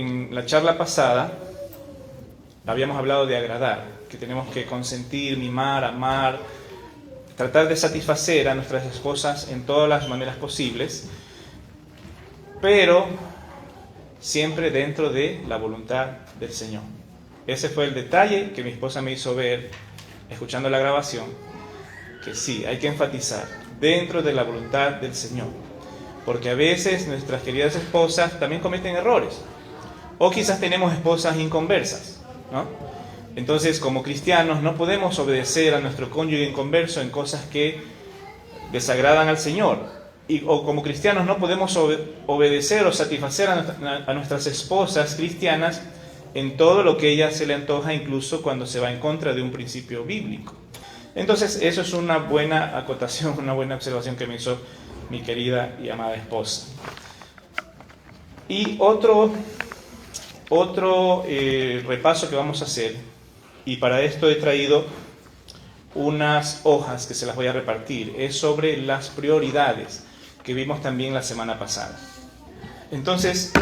En la charla pasada habíamos hablado de agradar, que tenemos que consentir, mimar, amar, tratar de satisfacer a nuestras esposas en todas las maneras posibles, pero siempre dentro de la voluntad del Señor. Ese fue el detalle que mi esposa me hizo ver, escuchando la grabación, que sí, hay que enfatizar, dentro de la voluntad del Señor. Porque a veces nuestras queridas esposas también cometen errores. O quizás tenemos esposas inconversas, ¿no? Entonces, como cristianos, no podemos obedecer a nuestro cónyuge inconverso en cosas que desagradan al Señor. O como cristianos no podemos obedecer o satisfacer a nuestras esposas cristianas en todo lo que a ella se le antoja, incluso cuando se va en contra de un principio bíblico. Entonces, eso es una buena acotación, una buena observación que me hizo mi querida y amada esposa. Y otro repaso que vamos a hacer, y para esto he traído unas hojas que se las voy a repartir, es sobre las prioridades que vimos también la semana pasada. Entonces,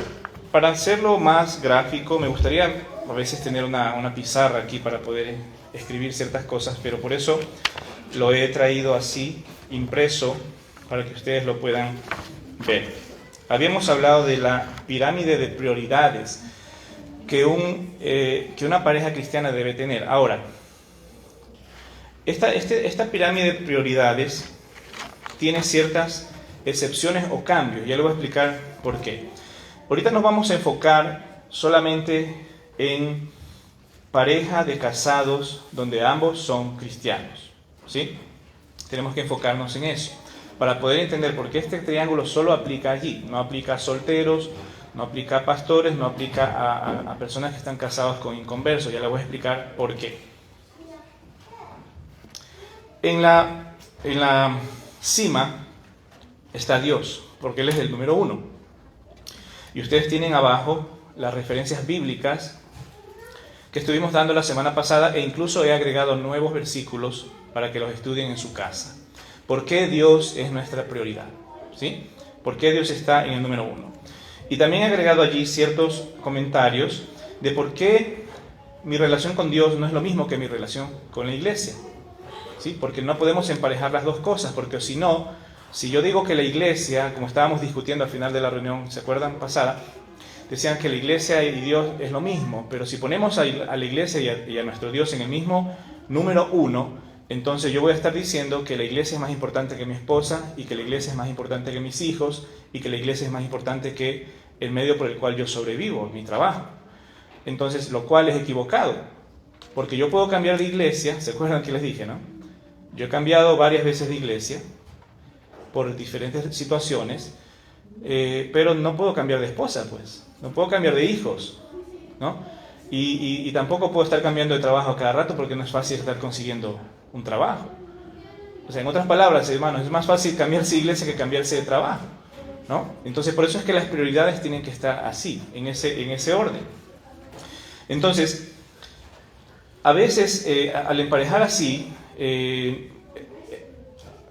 para hacerlo más gráfico, me gustaría a veces tener una pizarra aquí para poder escribir ciertas cosas, pero por eso lo he traído así, impreso, para que ustedes lo puedan ver. Habíamos hablado de la pirámide de prioridades que una pareja cristiana debe tener. Ahora, esta pirámide de prioridades tiene ciertas excepciones o cambios. Ya le voy a explicar por qué. Ahorita nos vamos a enfocar solamente en pareja de casados donde ambos son cristianos, ¿sí? Tenemos que enfocarnos en eso para poder entender por qué este triángulo solo aplica allí. No aplica a solteros, no aplica a pastores, no aplica a personas que están casados con inconversos. Ya le voy a explicar por qué. En la cima está Dios, porque Él es el número uno. Y ustedes tienen abajo las referencias bíblicas que estuvimos dando la semana pasada, e incluso he agregado nuevos versículos para que los estudien en su casa. ¿Por qué Dios es nuestra prioridad? ¿Sí? ¿Por qué Dios está en el número uno? Y también he agregado allí ciertos comentarios de por qué mi relación con Dios no es lo mismo que mi relación con la iglesia. ¿Sí? Porque no podemos emparejar las dos cosas, porque si no, si yo digo que la iglesia, como estábamos discutiendo al final de la reunión, ¿se acuerdan pasada? Decían que la iglesia y Dios es lo mismo, pero si ponemos a la iglesia y a nuestro Dios en el mismo número uno, entonces yo voy a estar diciendo que la iglesia es más importante que mi esposa, y que la iglesia es más importante que mis hijos, y que la iglesia es más importante que el medio por el cual yo sobrevivo, mi trabajo. Entonces, lo cual es equivocado, porque yo puedo cambiar de iglesia. ¿Se acuerdan que les dije, no? Yo he cambiado varias veces de iglesia por diferentes situaciones, pero no puedo cambiar de esposa, pues. No puedo cambiar de hijos, ¿no? Y tampoco puedo estar cambiando de trabajo cada rato, porque no es fácil estar consiguiendo un trabajo. O sea, en otras palabras, hermanos, es más fácil cambiarse de iglesia que cambiarse de trabajo, ¿no? Entonces, por eso es que las prioridades tienen que estar así, en ese orden. Entonces, a veces, al emparejar así,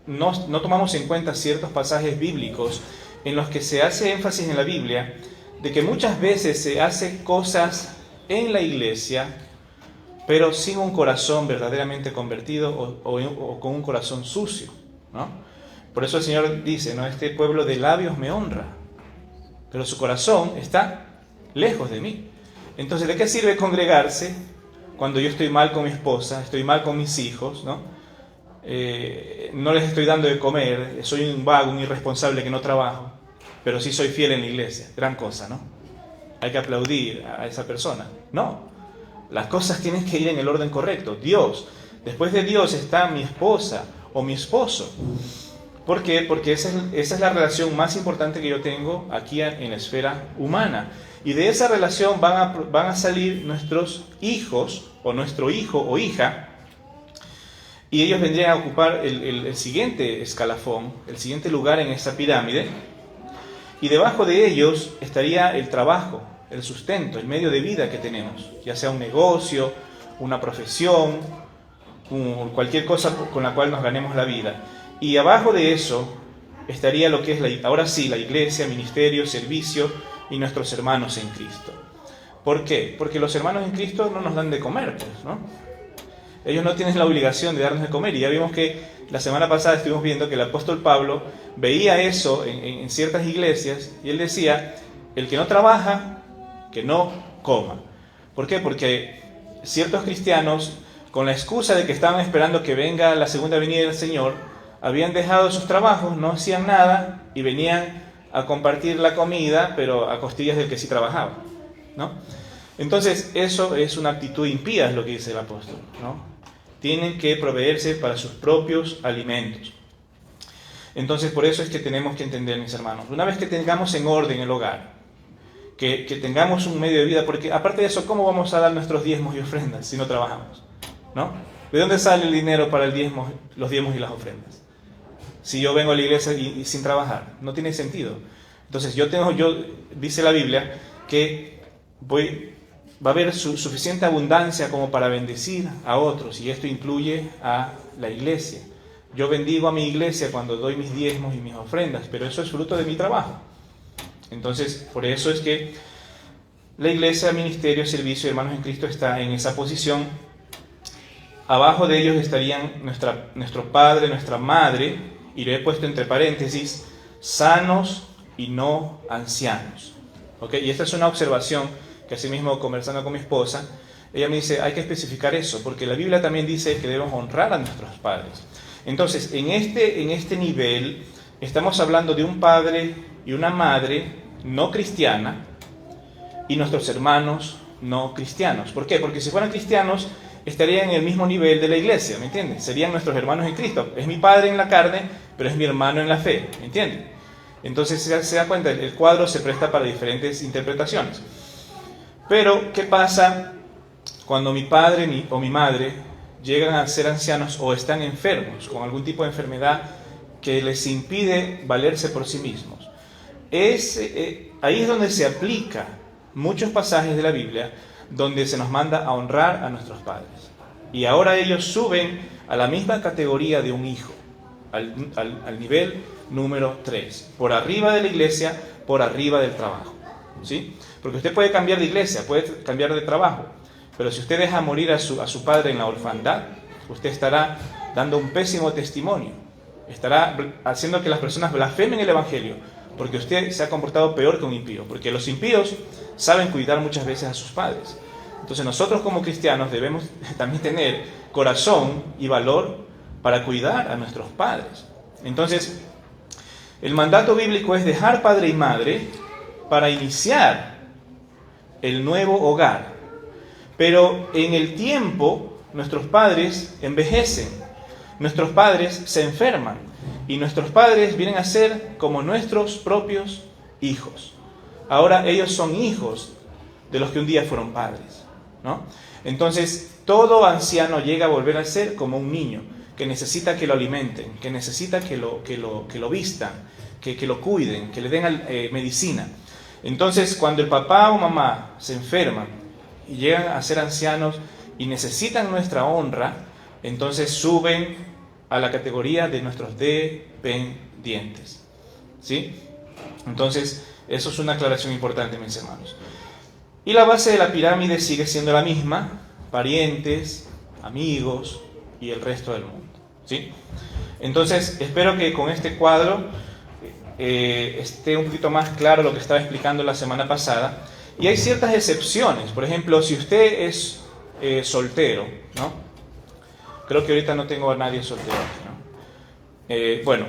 no tomamos en cuenta ciertos pasajes bíblicos en los que se hace énfasis en la Biblia de que muchas veces se hace cosas en la iglesia, pero sin un corazón verdaderamente convertido o con un corazón sucio, ¿no? Por eso el Señor dice, ¿no? Este pueblo de labios me honra, pero su corazón está lejos de mí. Entonces, ¿de qué sirve congregarse cuando yo estoy mal con mi esposa, estoy mal con mis hijos, ¿no? No les estoy dando de comer, soy un vago, un irresponsable que no trabajo, pero sí soy fiel en la iglesia? Gran cosa, ¿no? Hay que aplaudir a esa persona. No, las cosas tienen que ir en el orden correcto. Dios, después de Dios está mi esposa o mi esposo. ¿Por qué? Porque esa es la relación más importante que yo tengo aquí en la esfera humana. Y de esa relación van a salir nuestros hijos, o nuestro hijo o hija, y ellos vendrían a ocupar el siguiente escalafón, el siguiente lugar en esa pirámide. Y debajo de ellos estaría el trabajo, el sustento, el medio de vida que tenemos, ya sea un negocio, una profesión, cualquier cosa con la cual nos ganemos la vida. Y abajo de eso estaría lo que es ahora sí, la iglesia, ministerio, servicio y nuestros hermanos en Cristo. ¿Por qué? Porque los hermanos en Cristo no nos dan de comer, pues, ¿no? Ellos no tienen la obligación de darnos de comer. Y ya vimos que la semana pasada estuvimos viendo que el apóstol Pablo veía eso en ciertas iglesias y él decía, el que no trabaja, que no coma. ¿Por qué? Porque ciertos cristianos, con la excusa de que estaban esperando que venga la segunda venida del Señor, habían dejado sus trabajos, no hacían nada y venían a compartir la comida, pero a costillas del que sí trabajaba, ¿no? Entonces, eso es una actitud impía, es lo que dice el apóstol, ¿no? Tienen que proveerse para sus propios alimentos. Entonces, por eso es que tenemos que entender, mis hermanos, una vez que tengamos en orden el hogar, que tengamos un medio de vida, porque aparte de eso, ¿cómo vamos a dar nuestros diezmos y ofrendas si no trabajamos? ¿No? ¿De dónde sale el dinero para los diezmos y las ofrendas? Si yo vengo a la iglesia y sin trabajar, no tiene sentido. Entonces, dice la Biblia que va a haber suficiente abundancia como para bendecir a otros, y esto incluye a la iglesia. Yo bendigo a mi iglesia cuando doy mis diezmos y mis ofrendas, pero eso es fruto de mi trabajo. Entonces, por eso es que la iglesia, ministerio, servicio, hermanos en Cristo, está en esa posición. Abajo de ellos estarían nuestro padre, nuestra madre, y lo he puesto entre paréntesis, sanos y no ancianos. ¿Okay? Y esta es una observación que así mismo, conversando con mi esposa, ella me dice, hay que especificar eso, porque la Biblia también dice que debemos honrar a nuestros padres. Entonces, en este nivel, estamos hablando de un padre y una madre no cristiana y nuestros hermanos no cristianos. ¿Por qué? Porque si fueran cristianos, estarían en el mismo nivel de la iglesia, ¿me entiendes? Serían nuestros hermanos en Cristo. Es mi padre en la carne, pero es mi hermano en la fe, ¿me entiendes? Entonces, se da cuenta, el cuadro se presta para diferentes interpretaciones. Pero, ¿qué pasa cuando mi padre o mi madre llegan a ser ancianos o están enfermos con algún tipo de enfermedad que les impide valerse por sí mismos? Ahí es donde se aplica muchos pasajes de la Biblia donde se nos manda a honrar a nuestros padres. Y ahora ellos suben a la misma categoría de un hijo, al nivel número 3, por arriba de la iglesia, por arriba del trabajo, ¿sí? Porque usted puede cambiar de iglesia, puede cambiar de trabajo, pero si usted deja morir a su padre en la orfandad, usted estará dando un pésimo testimonio, estará haciendo que las personas blasfemen el evangelio, porque usted se ha comportado peor que un impío, porque los impíos saben cuidar muchas veces a sus padres. Entonces nosotros como cristianos debemos también tener corazón y valor para cuidar a nuestros padres. Entonces, el mandato bíblico es dejar padre y madre para iniciar el nuevo hogar. Pero en el tiempo, nuestros padres envejecen, nuestros padres se enferman, y nuestros padres vienen a ser como nuestros propios hijos. Ahora ellos son hijos de los que un día fueron padres, ¿no? Entonces, todo anciano llega a volver a ser como un niño, que necesita que lo alimenten, que necesita que lo vistan, que lo cuiden, que le den medicina. Entonces, cuando el papá o mamá se enferman y llegan a ser ancianos y necesitan nuestra honra, entonces suben a la categoría de nuestros dependientes, ¿sí? Entonces, eso es una aclaración importante, mis hermanos. Y la base de la pirámide sigue siendo la misma: parientes, amigos y el resto del mundo, ¿sí? Entonces, espero que con este cuadro esté un poquito más claro lo que estaba explicando la semana pasada. Y hay ciertas excepciones. Por ejemplo, si usted es soltero, ¿no? Creo que ahorita no tengo a nadie soltero, ¿no? Bueno,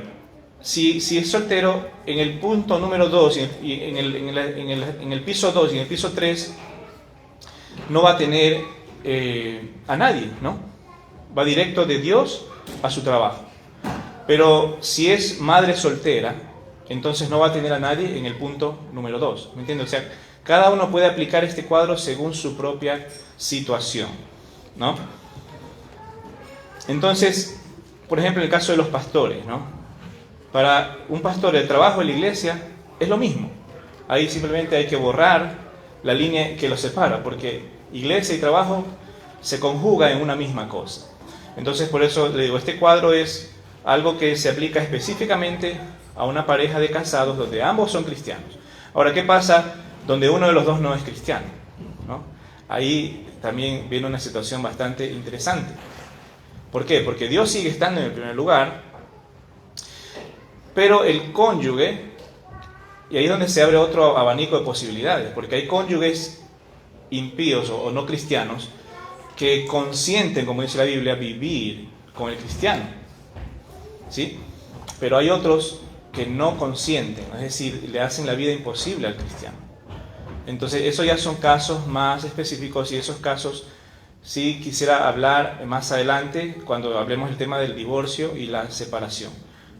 si es soltero, en el punto número 2, y en el piso 2 y en el piso 3, no va a tener a nadie, ¿no? Va directo de Dios a su trabajo. Pero si es madre soltera, entonces no va a tener a nadie en el punto número 2, ¿me entiendes? O sea, cada uno puede aplicar este cuadro según su propia situación, ¿no? Entonces, por ejemplo, en el caso de los pastores, ¿no? Para un pastor, el trabajo en la iglesia es lo mismo. Ahí simplemente hay que borrar la línea que los separa, porque iglesia y trabajo se conjugan en una misma cosa. Entonces, por eso le digo, este cuadro es algo que se aplica específicamente a una pareja de casados donde ambos son cristianos. Ahora, ¿qué pasa donde uno de los dos no es cristiano? ¿no? Ahí también viene una situación bastante interesante. ¿Por qué? Porque Dios sigue estando en el primer lugar, pero el cónyuge, y ahí es donde se abre otro abanico de posibilidades, porque hay cónyuges impíos o no cristianos que consienten, como dice la Biblia, vivir con el cristiano, ¿sí? Pero hay otros que no consienten, es decir, le hacen la vida imposible al cristiano. Entonces, esos ya son casos más específicos, y esos casos sí quisiera hablar más adelante cuando hablemos del tema del divorcio y la separación,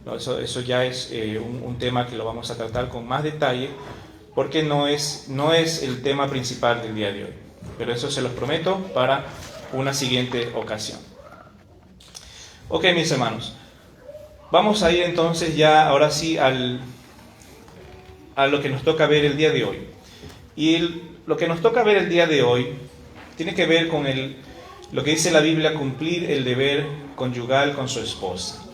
¿no? Eso ya es un tema que lo vamos a tratar con más detalle, porque no es el tema principal del día de hoy. Pero eso se los prometo para una siguiente ocasión. Ok, mis hermanos. Vamos a ir entonces ya, ahora sí, a lo que nos toca ver el día de hoy. Y lo que nos toca ver el día de hoy tiene que ver con lo que dice la Biblia, cumplir el deber conyugal con su esposa.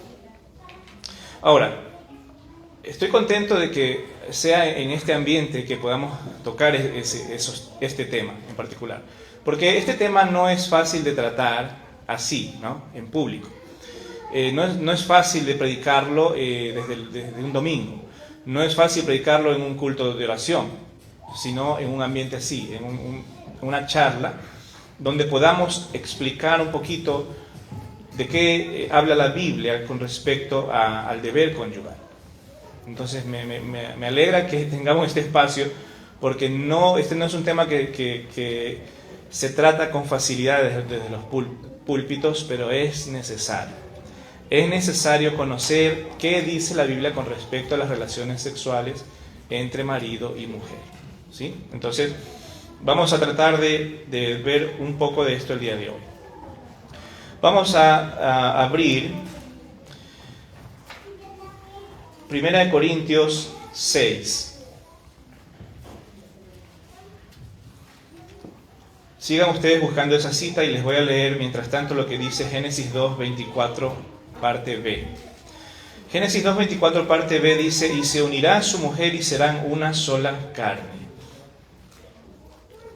Ahora, estoy contento de que sea en este ambiente que podamos tocar este tema en particular. Porque este tema no es fácil de tratar así, ¿no? En público. No es fácil de predicarlo desde un domingo. No es fácil predicarlo en un culto de oración, sino en un ambiente así, en una charla, donde podamos explicar un poquito de qué habla la Biblia con respecto al deber conyugal. Entonces me alegra que tengamos este espacio, porque este no es un tema que se trata con facilidad desde los púlpitos, pero es necesario. Es necesario conocer qué dice la Biblia con respecto a las relaciones sexuales entre marido y mujer, ¿sí? Entonces, vamos a tratar de ver un poco de esto el día de hoy. Vamos a abrir 1 Corintios 6. Sigan ustedes buscando esa cita y les voy a leer mientras tanto lo que dice Génesis 2:24, parte B. Génesis 2:24, parte B dice: y se unirá a su mujer y serán una sola carne.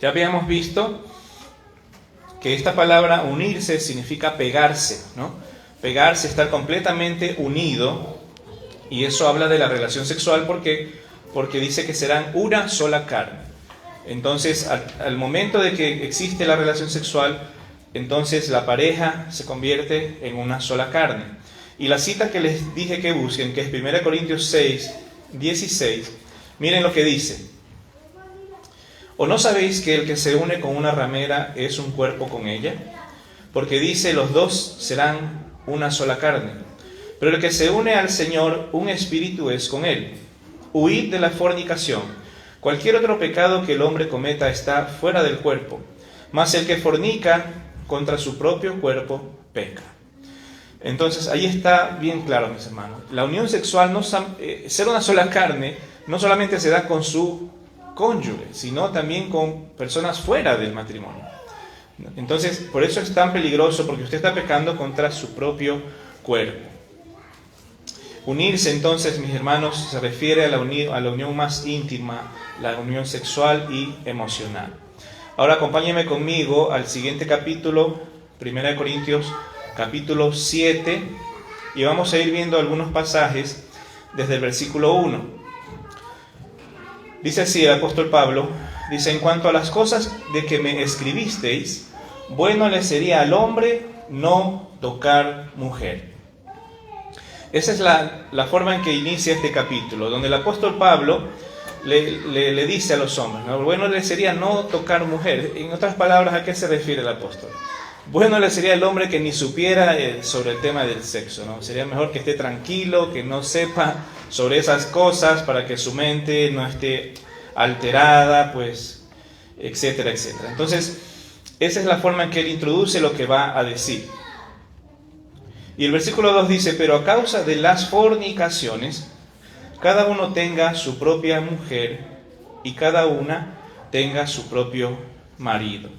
Ya habíamos visto que esta palabra unirse significa pegarse, ¿no? Pegarse, estar completamente unido, y eso habla de la relación sexual porque dice que serán una sola carne. Entonces, al momento de que existe la relación sexual, entonces la pareja se convierte en una sola carne. Y la cita que les dije que busquen, que es 1 Corintios 6, 16, miren lo que dice: ¿o no sabéis que el que se une con una ramera es un cuerpo con ella? Porque dice, los dos serán una sola carne. Pero el que se une al Señor, un espíritu es con él. Huid de la fornicación. Cualquier otro pecado que el hombre cometa está fuera del cuerpo, mas el que fornica contra su propio cuerpo peca. Entonces, ahí está bien claro, mis hermanos. La unión sexual, ser una sola carne, no solamente se da con su cónyuge, sino también con personas fuera del matrimonio. Entonces, por eso es tan peligroso, porque usted está pecando contra su propio cuerpo. Unirse, entonces, mis hermanos, se refiere a la unión más íntima, la unión sexual y emocional. Ahora acompáñenme conmigo al siguiente capítulo, 1 Corintios, capítulo 7, y vamos a ir viendo algunos pasajes desde el versículo 1. Dice así el apóstol Pablo, dice: en cuanto a las cosas de que me escribisteis, bueno le sería al hombre no tocar mujer. Esa es la forma en que inicia este capítulo, donde el apóstol Pablo le dice a los hombres, ¿no? Bueno le sería no tocar mujer. En otras palabras, ¿a qué se refiere el apóstol? Bueno le sería el hombre que ni supiera sobre el tema del sexo, ¿no? Sería mejor que esté tranquilo, que no sepa sobre esas cosas, para que su mente no esté alterada, pues, etcétera, etcétera. Entonces, esa es la forma en que él introduce lo que va a decir. Y el versículo 2 dice: pero a causa de las fornicaciones, cada uno tenga su propia mujer y cada una tenga su propio marido.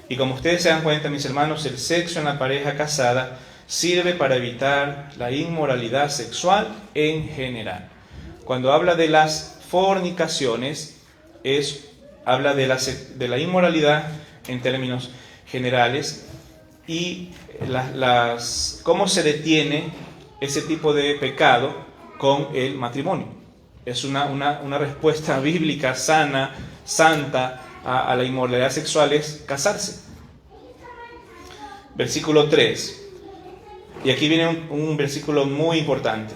Y como ustedes se dan cuenta, mis hermanos, el sexo en la pareja casada sirve para evitar la inmoralidad sexual en general. Cuando habla de las fornicaciones, es habla de la inmoralidad en términos generales y cómo se detiene ese tipo de pecado con el matrimonio. Es una respuesta bíblica sana, santa a la inmoralidad sexual, es casarse. Versículo 3. Y aquí viene un versículo muy importante.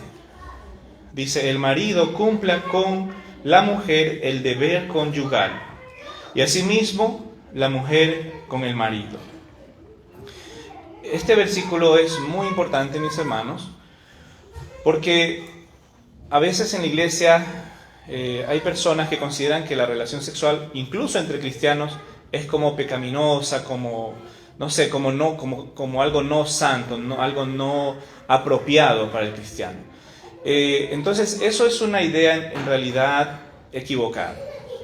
Dice: el marido cumpla con la mujer el deber conyugal, y asimismo la mujer con el marido. Este versículo es muy importante, mis hermanos, porque a veces en la iglesia hay personas que consideran que la relación sexual, incluso entre cristianos, es como pecaminosa, como, no sé, como algo no santo, algo no apropiado para el cristiano. Entonces, eso es una idea en realidad equivocada,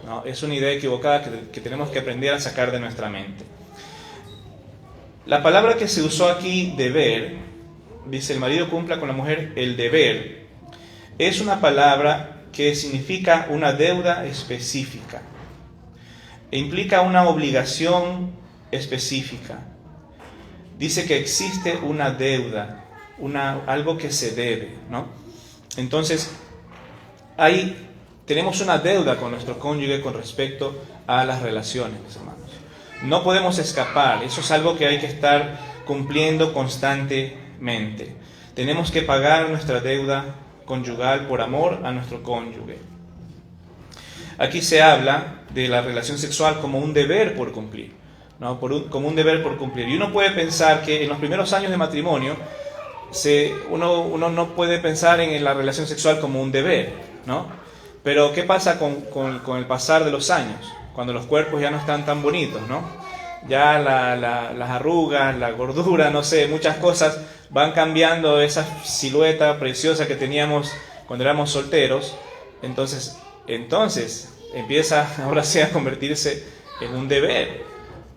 ¿no? Es una idea equivocada que tenemos que aprender a sacar de nuestra mente. La palabra que se usó aquí, deber, dice: el marido cumpla con la mujer el deber, es una palabra que significa una deuda específica e implica una obligación específica. Dice que existe una deuda, algo que se debe, ¿no? Entonces, ahí tenemos una deuda con nuestro cónyuge con respecto a las relaciones, mis hermanos. No podemos escapar, eso es algo que hay que estar cumpliendo constantemente. Tenemos que pagar nuestra deuda conyugal por amor a nuestro cónyuge. Aquí se habla de la relación sexual como un deber por cumplir, ¿no? Como un deber por cumplir. Y uno puede pensar que en los primeros años de matrimonio, uno no puede pensar en la relación sexual como un deber, ¿no? Pero ¿qué pasa con el pasar de los años? Cuando los cuerpos ya no están tan bonitos, ¿no? Ya las arrugas, la gordura, no sé, muchas cosas van cambiando esa silueta preciosa que teníamos cuando éramos solteros. Entonces empieza ahora sí a convertirse en un deber.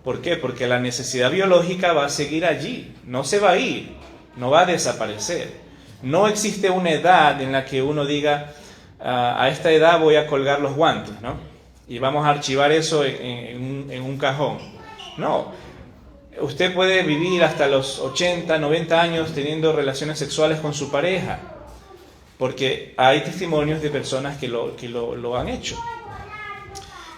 ¿Por qué? Porque la necesidad biológica va a seguir allí, no se va a ir, no va a desaparecer. No existe una edad en la que uno diga: a esta edad voy a colgar los guantes, ¿no? Y vamos a archivar eso en un cajón. No, usted puede vivir hasta los 80, 90 años teniendo relaciones sexuales con su pareja, porque hay testimonios de personas que lo han hecho.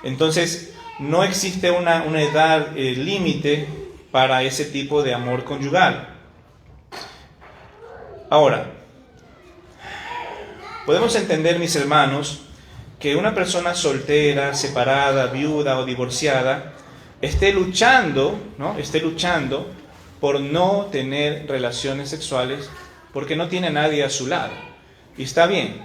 Entonces, no existe una edad límite para ese tipo de amor conyugal. Ahora, podemos entender, mis hermanos, que una persona soltera, separada, viuda o divorciada esté luchando por no tener relaciones sexuales porque no tiene a nadie a su lado. Y está bien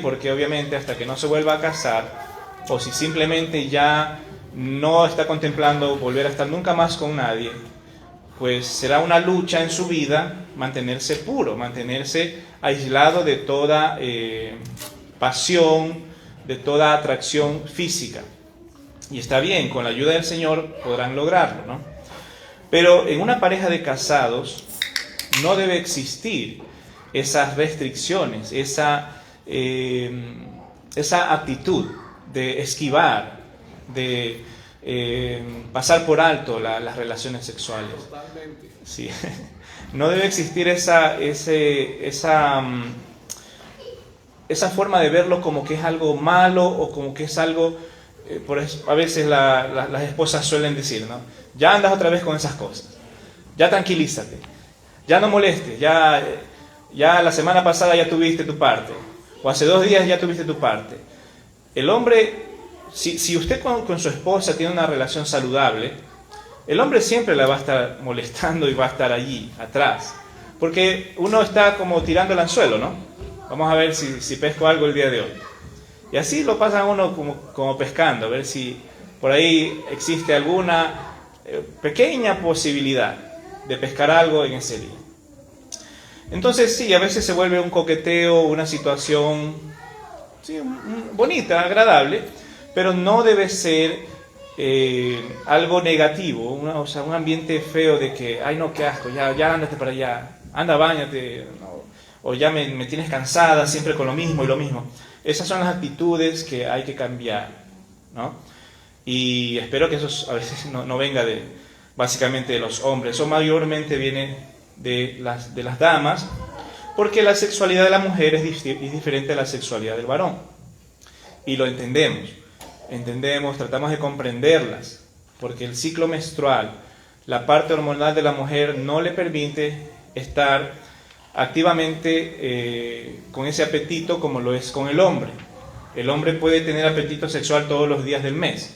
porque obviamente hasta que no se vuelva a casar, o si simplemente ya no está contemplando volver a estar nunca más con nadie, pues será una lucha en su vida mantenerse puro, mantenerse aislado de toda pasión, de toda atracción física. Y está bien, con la ayuda del Señor podrán lograrlo, ¿no? Pero en una pareja de casados no debe existir esas restricciones, esa actitud de esquivar, de pasar por alto las relaciones sexuales. Totalmente. Sí. No debe existir esa forma de verlo como que es algo malo o como que es algo, a veces las esposas suelen decir, ¿no? Ya andas otra vez con esas cosas, ya tranquilízate, ya no molestes, ya la semana pasada ya tuviste tu parte, o hace 2 días ya tuviste tu parte. El hombre, si usted con su esposa tiene una relación saludable, el hombre siempre la va a estar molestando y va a estar allí, atrás, porque uno está como tirando el anzuelo, ¿no? Vamos a ver si pesco algo el día de hoy. Y así lo pasa uno como pescando, a ver si por ahí existe alguna pequeña posibilidad de pescar algo en ese día. Entonces sí, a veces se vuelve un coqueteo, una situación bonita, agradable, pero no debe ser algo negativo, un ambiente feo de que, ay no, qué asco, ya ándate para allá, anda, báñate, no, o ya me tienes cansada siempre con lo mismo y lo mismo. Esas son las actitudes que hay que cambiar, ¿no? Y espero que eso a veces no venga básicamente de los hombres, o mayormente viene de las damas, porque la sexualidad de la mujer es diferente a la sexualidad del varón. Y lo entendemos, tratamos de comprenderlas, porque el ciclo menstrual, la parte hormonal de la mujer no le permite estar activamente con ese apetito como lo es con el hombre. El hombre puede tener apetito sexual todos los días del mes,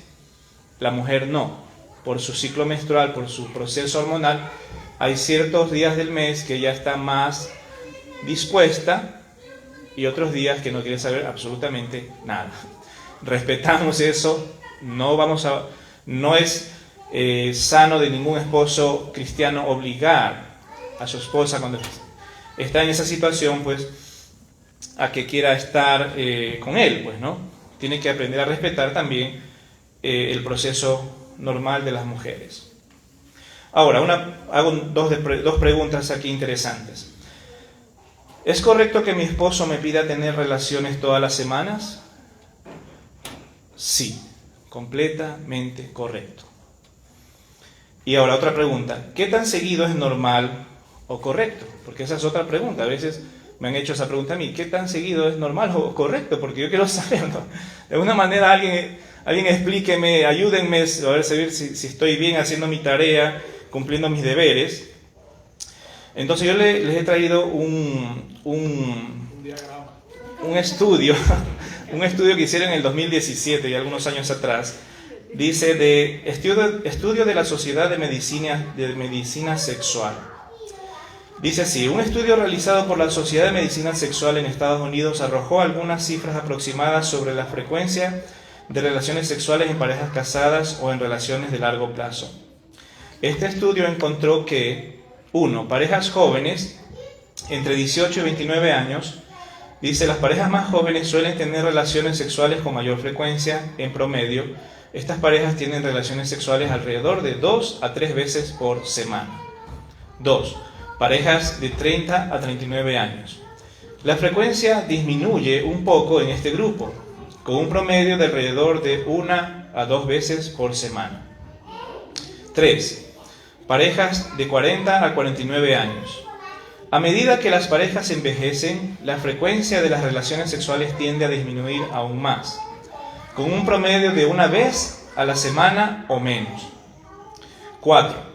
la mujer no. Por su ciclo menstrual, por su proceso hormonal, hay ciertos días del mes que ella está más dispuesta y otros días que no quiere saber absolutamente nada. Respetamos eso, no es sano de ningún esposo cristiano obligar a su esposa cuando está en esa situación, pues, a que quiera estar con él, pues, ¿no? Tiene que aprender a respetar también el proceso normal de las mujeres. Ahora, hago dos preguntas aquí interesantes. ¿Es correcto que mi esposo me pida tener relaciones todas las semanas? Sí, completamente correcto. Y ahora otra pregunta, ¿qué tan seguido es normal o correcto? Porque esa es otra pregunta, a veces me han hecho esa pregunta a mí, ¿qué tan seguido es normal o correcto? Porque yo quiero saber, ¿no? De alguna manera alguien explíqueme, ayúdenme a ver si estoy bien haciendo mi tarea, cumpliendo mis deberes. Entonces yo les he traído un estudio, un estudio que hicieron en el 2017 y algunos años atrás. Dice de estudio de la Sociedad de Medicina Sexual. Dice así, un estudio realizado por la Sociedad de Medicina Sexual en Estados Unidos arrojó algunas cifras aproximadas sobre la frecuencia de relaciones sexuales en parejas casadas o en relaciones de largo plazo. Este estudio encontró que, 1. Parejas jóvenes, entre 18 y 29 años, dice, las parejas más jóvenes suelen tener relaciones sexuales con mayor frecuencia, en promedio. Estas parejas tienen relaciones sexuales alrededor de 2 a 3 veces por semana. 2. Parejas de 30 a 39 años. La frecuencia disminuye un poco en este grupo, con un promedio de alrededor de 1 a 2 veces por semana. 3. Parejas de 40 a 49 años. A medida que las parejas envejecen, la frecuencia de las relaciones sexuales tiende a disminuir aún más, con un promedio de 1 vez a la semana o menos. 4.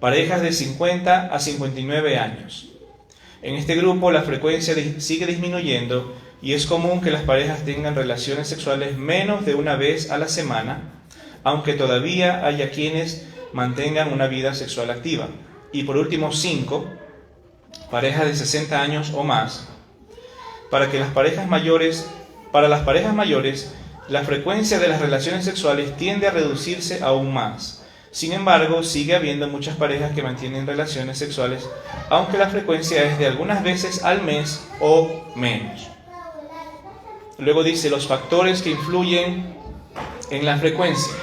Parejas de 50 a 59 años. En este grupo la frecuencia sigue disminuyendo y es común que las parejas tengan relaciones sexuales menos de 1 vez a la semana, aunque todavía haya quienes mantengan una vida sexual activa. Y por último, 5. Parejas de 60 años o más. Para las parejas mayores, la frecuencia de las relaciones sexuales tiende a reducirse aún más. Sin embargo, sigue habiendo muchas parejas que mantienen relaciones sexuales, aunque la frecuencia es de algunas veces al mes o menos. Luego dice los factores que influyen en la frecuencia.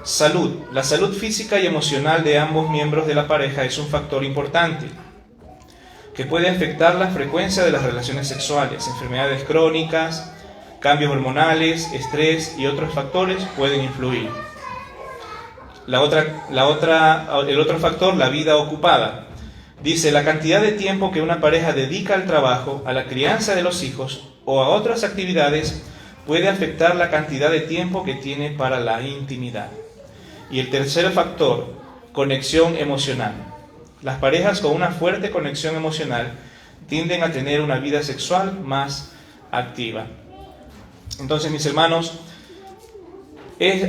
Salud. La salud física y emocional de ambos miembros de la pareja es un factor importante que puede afectar la frecuencia de las relaciones sexuales. Enfermedades crónicas, cambios hormonales, estrés y otros factores pueden influir. El otro factor, la vida ocupada. Dice, la cantidad de tiempo que una pareja dedica al trabajo, a la crianza de los hijos o a otras actividades puede afectar la cantidad de tiempo que tiene para la intimidad. Y el tercer factor, conexión emocional. Las parejas con una fuerte conexión emocional tienden a tener una vida sexual más activa. Entonces, mis hermanos,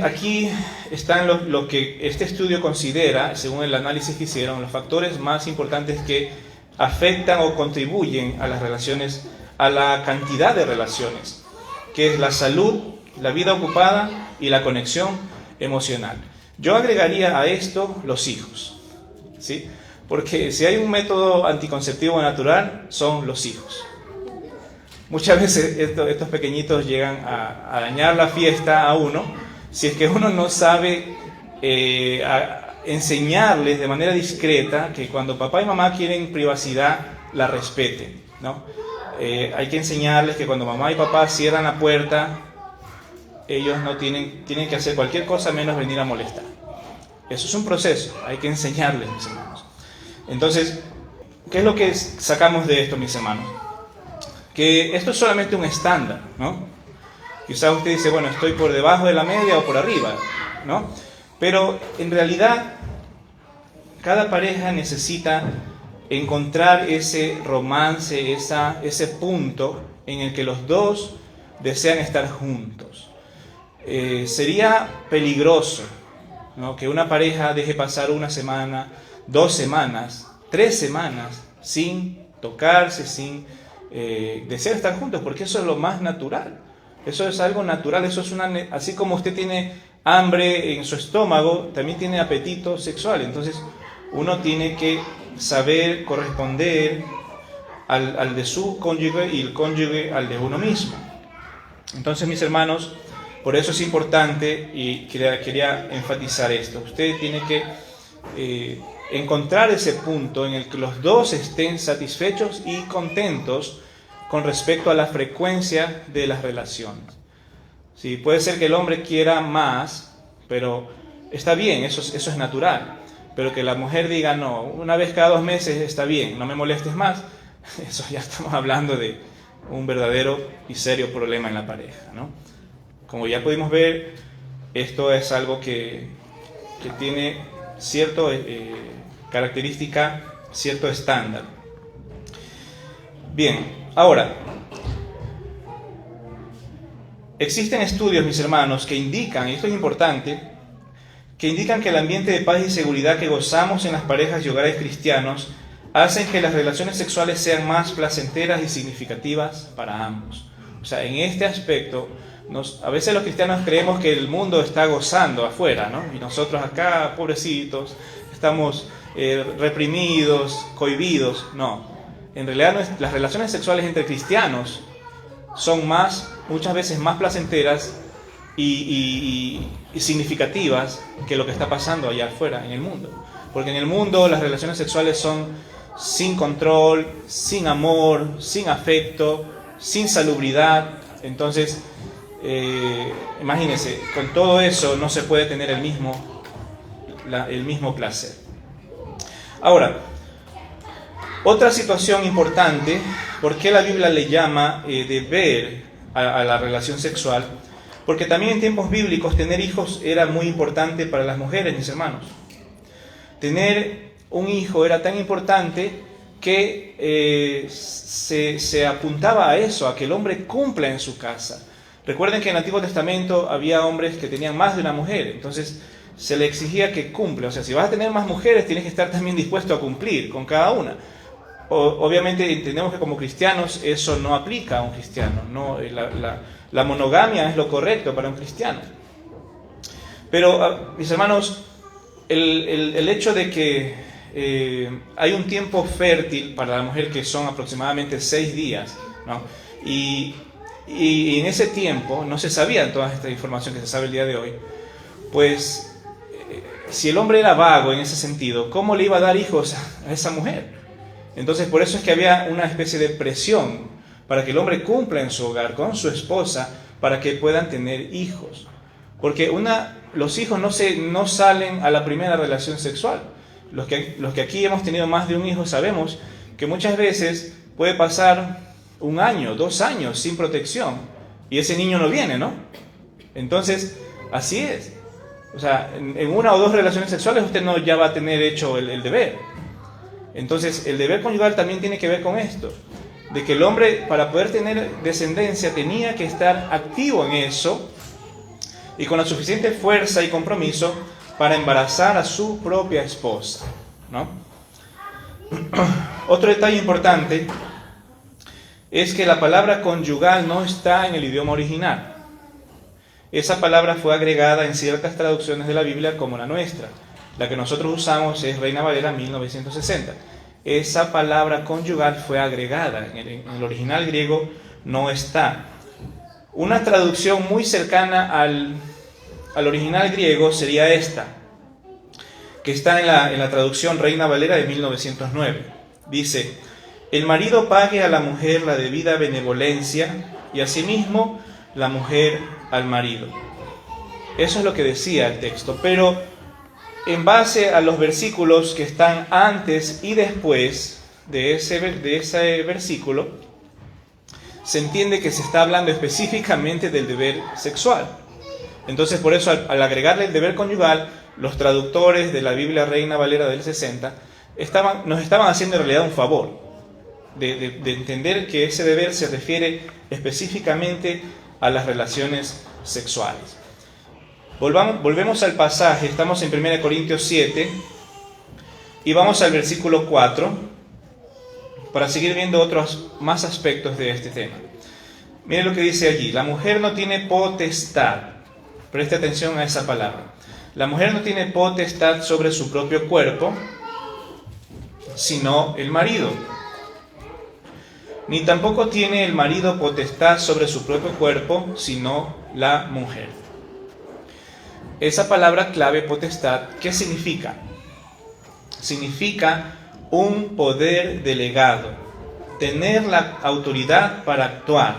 aquí están lo que este estudio considera, según el análisis que hicieron, los factores más importantes que afectan o contribuyen a las relaciones, a la cantidad de relaciones, que es la salud, la vida ocupada y la conexión emocional. Yo agregaría a esto los hijos, ¿sí? Porque si hay un método anticonceptivo natural, son los hijos. Muchas veces estos pequeñitos llegan a dañar la fiesta a uno, si es que uno no sabe enseñarles de manera discreta que cuando papá y mamá quieren privacidad, la respeten, ¿no? Hay que enseñarles que cuando mamá y papá cierran la puerta, ellos no tienen que hacer cualquier cosa menos venir a molestar. Eso es un proceso, hay que enseñarles, mis hermanos. Entonces, ¿qué es lo que sacamos de esto, mis hermanos? Que esto es solamente un estándar, ¿no? Quizás usted dice, bueno, estoy por debajo de la media o por arriba, ¿no? Pero en realidad, cada pareja necesita encontrar ese romance, ese punto en el que los dos desean estar juntos. Sería peligroso, ¿no?, que una pareja deje pasar una semana, 2 semanas, 3 semanas sin tocarse, sin desear estar juntos, porque eso es lo más natural. Eso es algo natural, eso es así como usted tiene hambre en su estómago, también tiene apetito sexual. Entonces uno tiene que saber corresponder al de su cónyuge y el cónyuge al de uno mismo. Entonces, mis hermanos, por eso es importante y quería enfatizar esto. Usted tiene que encontrar ese punto en el que los dos estén satisfechos y contentos con respecto a la frecuencia de las relaciones. Sí, puede ser que el hombre quiera más, pero está bien, eso es natural. Pero que la mujer diga, no, una vez cada 2 meses está bien, no me molestes más, eso ya estamos hablando de un verdadero y serio problema en la pareja, ¿no? Como ya pudimos ver, esto es algo que tiene cierta característica, cierto estándar. Bien, ahora, existen estudios, mis hermanos, que indican, y esto es importante, que indican que el ambiente de paz y seguridad que gozamos en las parejas y hogares cristianos hacen que las relaciones sexuales sean más placenteras y significativas para ambos. O sea, en este aspecto, a veces los cristianos creemos que el mundo está gozando afuera, ¿no? Y nosotros acá, pobrecitos, estamos reprimidos, cohibidos. No, en realidad las relaciones sexuales entre cristianos son muchas veces más placenteras y significativas que lo que está pasando allá afuera en el mundo. Porque en el mundo las relaciones sexuales son sin control, sin amor, sin afecto, sin salubridad. Entonces, imagínense, con todo eso no se puede tener el mismo placer. Ahora, otra situación importante, ¿por qué la Biblia le llama deber a la relación sexual? Porque también en tiempos bíblicos tener hijos era muy importante para las mujeres, mis hermanos. Tener un hijo era tan importante que se apuntaba a eso, a que el hombre cumpla en su casa. Recuerden que en el Antiguo Testamento había hombres que tenían más de una mujer, entonces se le exigía que cumpla. O sea, si vas a tener más mujeres, tienes que estar también dispuesto a cumplir con cada una. Obviamente entendemos que como cristianos eso no aplica a un cristiano, ¿no? La monogamia es lo correcto para un cristiano. Pero, mis hermanos, el hecho de que hay un tiempo fértil para la mujer que son aproximadamente 6 días, ¿no? Y en ese tiempo no se sabía toda esta información que se sabe el día de hoy. Pues, si el hombre era vago en ese sentido, ¿cómo le iba a dar hijos a esa mujer? Entonces, por eso es que había una especie de presión para que el hombre cumpla en su hogar con su esposa para que puedan tener hijos. Porque los hijos no salen a la primera relación sexual. Los que aquí hemos tenido más de un hijo sabemos que muchas veces puede pasar 1 año, 2 años sin protección y ese niño no viene, ¿no? Entonces, así es. O sea, en 1 o 2 relaciones sexuales usted no ya va a tener hecho el deber. Entonces, el deber conyugal también tiene que ver con esto, de que el hombre, para poder tener descendencia, tenía que estar activo en eso y con la suficiente fuerza y compromiso para embarazar a su propia esposa, ¿no? Otro detalle importante es que la palabra conyugal no está en el idioma original. Esa palabra fue agregada en ciertas traducciones de la Biblia como la nuestra. La que nosotros usamos es Reina Valera 1960. Esa palabra conyugal fue agregada. En el original griego no está. Una traducción muy cercana al original griego sería esta, que está en la traducción Reina Valera de 1909. Dice: el marido pague a la mujer la debida benevolencia y asimismo la mujer al marido. Eso es lo que decía el texto, pero en base a los versículos que están antes y después de ese versículo, se entiende que se está hablando específicamente del deber sexual. Entonces, por eso, al agregarle el deber conyugal, los traductores de la Biblia Reina Valera del 60 nos estaban haciendo en realidad un favor de entender que ese deber se refiere específicamente a las relaciones sexuales. Volvemos al pasaje, estamos en 1 Corintios 7 y vamos al versículo 4 para seguir viendo otros más aspectos de este tema. Miren lo que dice allí: la mujer no tiene potestad, preste atención a esa palabra, la mujer no tiene potestad sobre su propio cuerpo, sino el marido. Ni tampoco tiene el marido potestad sobre su propio cuerpo, sino la mujer. Esa palabra clave, potestad, ¿qué significa? Significa un poder delegado, tener la autoridad para actuar,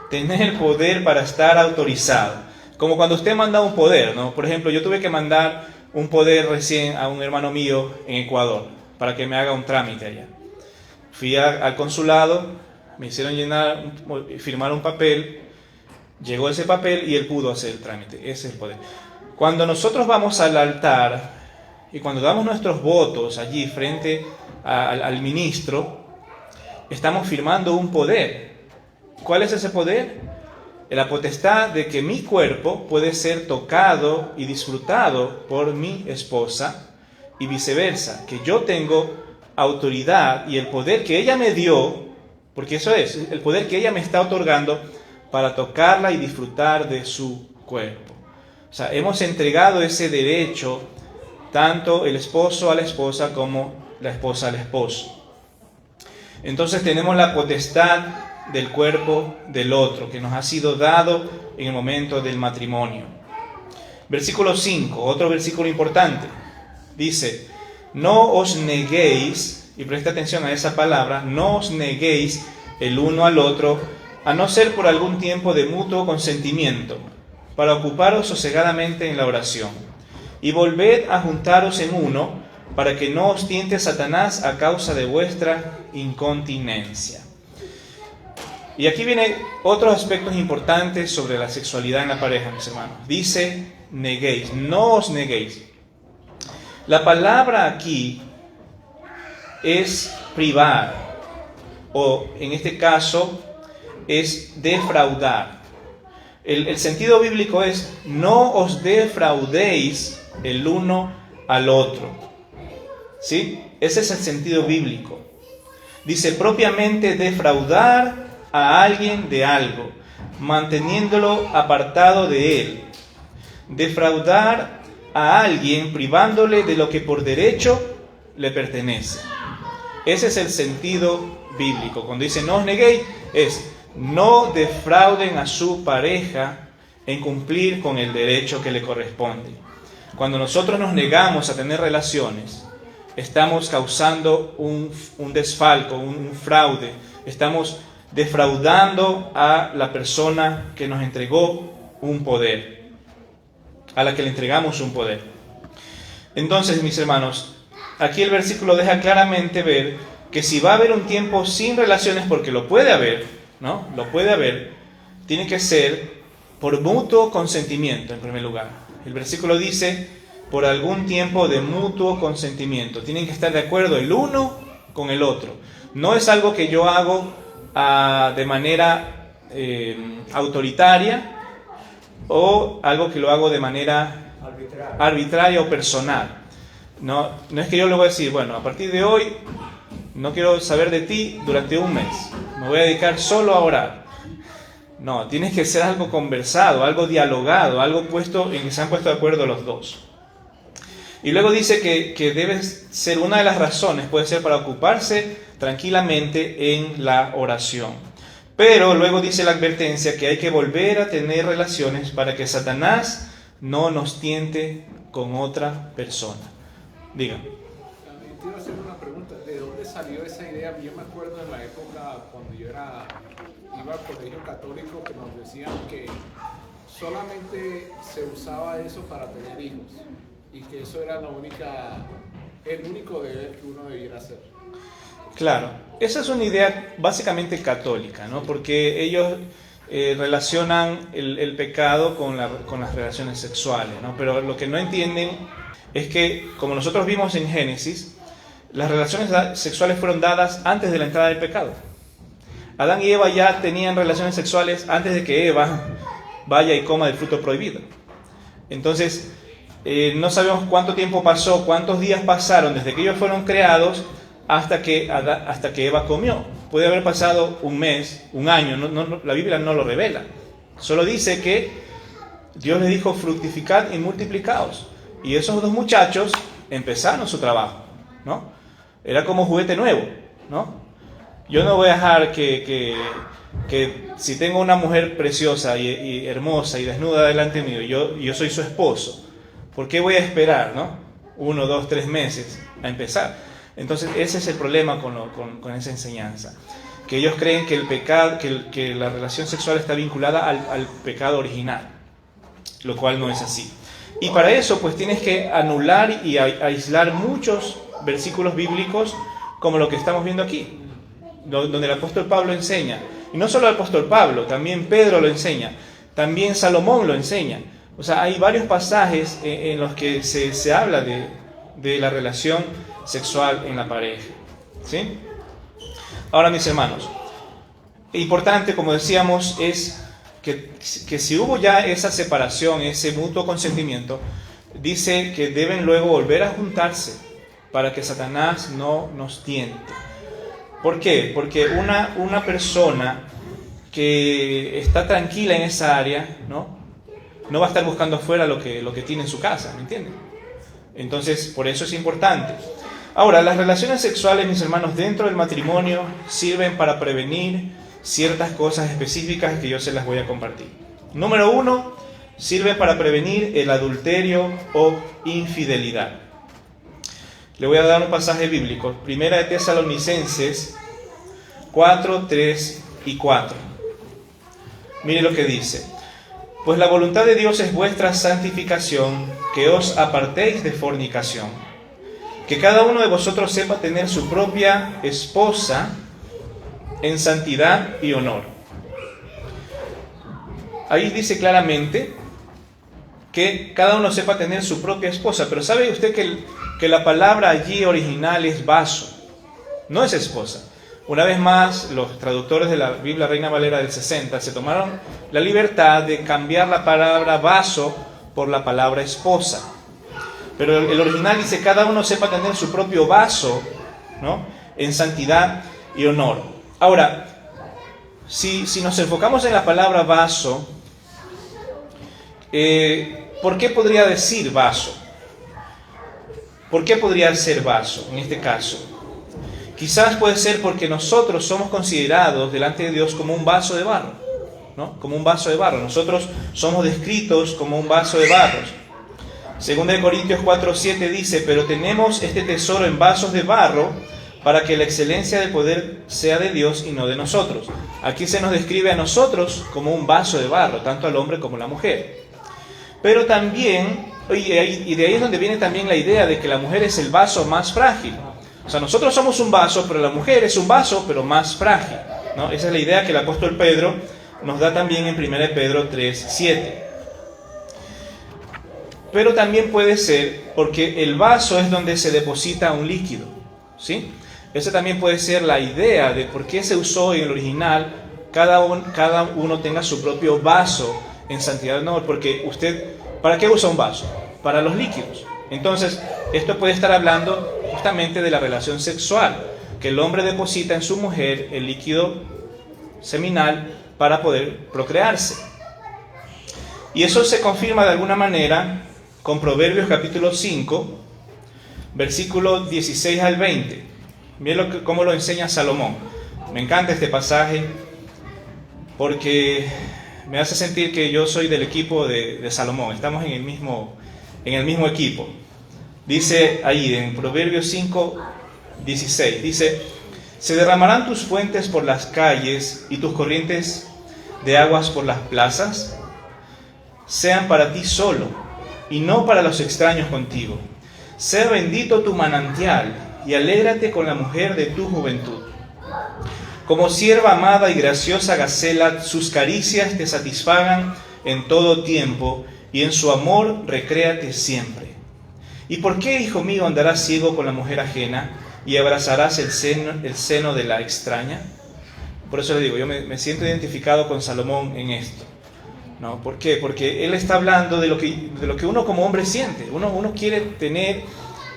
tener el poder para estar autorizado. Como cuando usted manda un poder, ¿no? Por ejemplo, yo tuve que mandar un poder recién a un hermano mío en Ecuador para que me haga un trámite allá. Fui al consulado, me hicieron firmar un papel, llegó ese papel y él pudo hacer el trámite. Ese es el poder. Cuando nosotros vamos al altar y cuando damos nuestros votos allí frente al ministro, estamos firmando un poder. ¿Cuál es ese poder? La potestad de que mi cuerpo puede ser tocado y disfrutado por mi esposa y viceversa, que yo tengo autoridad y el poder que ella me dio, porque eso es, el poder que ella me está otorgando para tocarla y disfrutar de su cuerpo. O sea, hemos entregado ese derecho tanto el esposo a la esposa como la esposa al esposo. Entonces tenemos la potestad del cuerpo del otro, que nos ha sido dado en el momento del matrimonio. Versículo 5, otro versículo importante. Dice: no os neguéis, y presta atención a esa palabra, no os neguéis el uno al otro, a no ser por algún tiempo de mutuo consentimiento, para ocuparos sosegadamente en la oración. Y volved a juntaros en uno, para que no os tiente Satanás a causa de vuestra incontinencia. Y aquí vienen otros aspectos importantes sobre la sexualidad en la pareja, mis hermanos. Dice: neguéis, no os neguéis. La palabra aquí es privar, o en este caso es defraudar. El sentido bíblico es: no os defraudéis el uno al otro. ¿Sí? Ese es el sentido bíblico. Dice propiamente defraudar a alguien de algo, manteniéndolo apartado de él. Defraudar a alguien privándole de lo que por derecho le pertenece. Ese es el sentido bíblico. Cuando dice no os neguéis, es no defrauden a su pareja en cumplir con el derecho que le corresponde. Cuando nosotros nos negamos a tener relaciones, estamos causando un desfalco, un fraude. Estamos defraudando a la persona que nos entregó un poder, a la que le entregamos un poder. Entonces, mis hermanos, aquí el versículo deja claramente ver que si va a haber un tiempo sin relaciones, porque lo puede haber, ¿no? Lo puede haber, tiene que ser por mutuo consentimiento en primer lugar. El versículo dice: por algún tiempo de mutuo consentimiento. Tienen que estar de acuerdo el uno con el otro. No es algo que yo hago de manera autoritaria o algo que lo hago de manera arbitraria o personal. No es que yo le voy a decir: bueno, a partir de hoy no quiero saber de ti durante un mes. Me voy a dedicar solo a orar. No, tiene que ser algo conversado, algo dialogado, algo puesto en que se han puesto de acuerdo los dos. Y luego dice que debe ser una de las razones, puede ser para ocuparse tranquilamente en la oración. Pero luego dice la advertencia que hay que volver a tener relaciones para que Satanás no nos tiente con otra persona. Diga. Quiero hacer una pregunta. ¿De dónde salió esa idea? Yo me acuerdo en la época cuando yo era iba al colegio católico que nos decían que solamente se usaba eso para tener hijos y que eso era el único deber que uno debiera hacer. Claro, esa es una idea básicamente católica, ¿no? Porque ellos relacionan el pecado con las relaciones sexuales, ¿no? Pero lo que no entienden es que, como nosotros vimos en Génesis, las relaciones sexuales fueron dadas antes de la entrada del pecado. Adán y Eva ya tenían relaciones sexuales antes de que Eva vaya y coma del fruto prohibido. Entonces, no sabemos cuánto tiempo pasó, cuántos días pasaron desde que ellos fueron creados hasta que Eva comió. Puede haber pasado un mes, un año, la Biblia no lo revela. Solo dice que Dios les dijo: fructificad y multiplicaos. Y esos dos muchachos empezaron su trabajo, ¿no? Era como juguete nuevo, ¿no? Yo no voy a dejar que si tengo una mujer preciosa y hermosa y desnuda delante mío, yo soy su esposo, ¿por qué voy a esperar, ¿no? 1, 2, 3 meses a empezar? Entonces ese es el problema con esa enseñanza, que ellos creen que el pecado, que la relación sexual está vinculada al pecado original, lo cual no es así. Y para eso pues tienes que anular y aislar muchos versículos bíblicos como lo que estamos viendo aquí, donde el apóstol Pablo enseña. Y no solo el apóstol Pablo, también Pedro lo enseña, también Salomón lo enseña. O sea, hay varios pasajes en los que se habla de la relación sexual en la pareja, ¿sí? Ahora, mis hermanos, importante, como decíamos, es que si hubo ya esa separación, ese mutuo consentimiento, dice que deben luego volver a juntarse para que Satanás no nos tiente. ¿Por qué? Porque una persona que está tranquila en esa área, no va a estar buscando afuera lo que tiene en su casa, ¿me entienden? Entonces, por eso es importante. Ahora, las relaciones sexuales, mis hermanos, dentro del matrimonio sirven para prevenir ciertas cosas específicas que yo se las voy a compartir. Número 1, sirve para prevenir el adulterio o infidelidad. Le voy a dar un pasaje bíblico, 1 de Tesalonicenses 4, 3 y 4. Mire lo que dice: pues la voluntad de Dios es vuestra santificación, que os apartéis de fornicación, que cada uno de vosotros sepa tener su propia esposa en santidad y honor. Ahí dice claramente que cada uno sepa tener su propia esposa, pero ¿sabe usted que la palabra allí original es vaso? No es esposa. Una vez más, los traductores de la Biblia Reina Valera del 60 se tomaron la libertad de cambiar la palabra vaso por la palabra esposa. Pero el original dice: cada uno sepa tener su propio vaso, ¿no?, en santidad y honor. Ahora, si nos enfocamos en la palabra vaso, ¿por qué podría decir vaso? ¿Por qué podría ser vaso en este caso? Quizás puede ser porque nosotros somos considerados delante de Dios como un vaso de barro, ¿no? Como un vaso de barro. Nosotros somos descritos como un vaso de barro. 2 Corintios 4:7 dice: pero tenemos este tesoro en vasos de barro, para que la excelencia del poder sea de Dios y no de nosotros. Aquí se nos describe a nosotros como un vaso de barro, tanto al hombre como a la mujer. Pero también, y de ahí es donde viene también la idea de que la mujer es el vaso más frágil. O sea, nosotros somos un vaso, pero la mujer es un vaso, pero más frágil, ¿no? Esa es la idea que el apóstol Pedro nos da también en 1 Pedro 3:7. Pero también puede ser porque el vaso es donde se deposita un líquido, ¿sí? Esa también puede ser la idea de por qué se usó en el original cada uno tenga su propio vaso en santidad, no, porque usted, ¿para qué usa un vaso? Para los líquidos. Entonces, esto puede estar hablando justamente de la relación sexual, que el hombre deposita en su mujer el líquido seminal para poder procrearse. Y eso se confirma de alguna manera con Proverbios capítulo 5, versículos 16 al 20. Miren cómo lo enseña Salomón. Me encanta este pasaje porque me hace sentir que yo soy del equipo de Salomón. Estamos en el mismo equipo. Dice ahí en Proverbios 5, 16, dice: Se derramarán tus fuentes por las calles y tus corrientes de aguas por las plazas. Sean para ti solo y no para los extraños contigo. Sea bendito tu manantial y alégrate con la mujer de tu juventud. Como sierva amada y graciosa Gacela, sus caricias te satisfagan en todo tiempo, y en su amor recréate siempre. ¿Y por qué, hijo mío, andarás ciego con la mujer ajena y abrazarás el seno de la extraña? Por eso le digo, yo me siento identificado con Salomón en esto, ¿no? ¿Por qué? Porque él está hablando de lo que uno como hombre siente. Uno quiere tener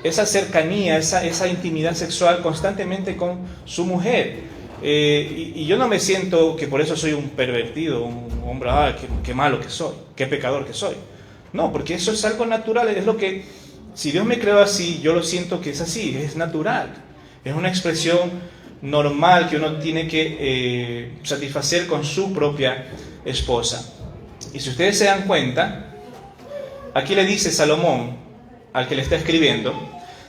esa cercanía, esa intimidad sexual constantemente con su mujer. Y yo no me siento que por eso soy un pervertido, un hombre, qué malo que soy, qué pecador que soy. No, porque eso es algo natural, es lo que, si Dios me creó así, yo lo siento que es así, es natural. Es una expresión normal que uno tiene que satisfacer con su propia esposa. Y si ustedes se dan cuenta, aquí le dice Salomón, al que le está escribiendo,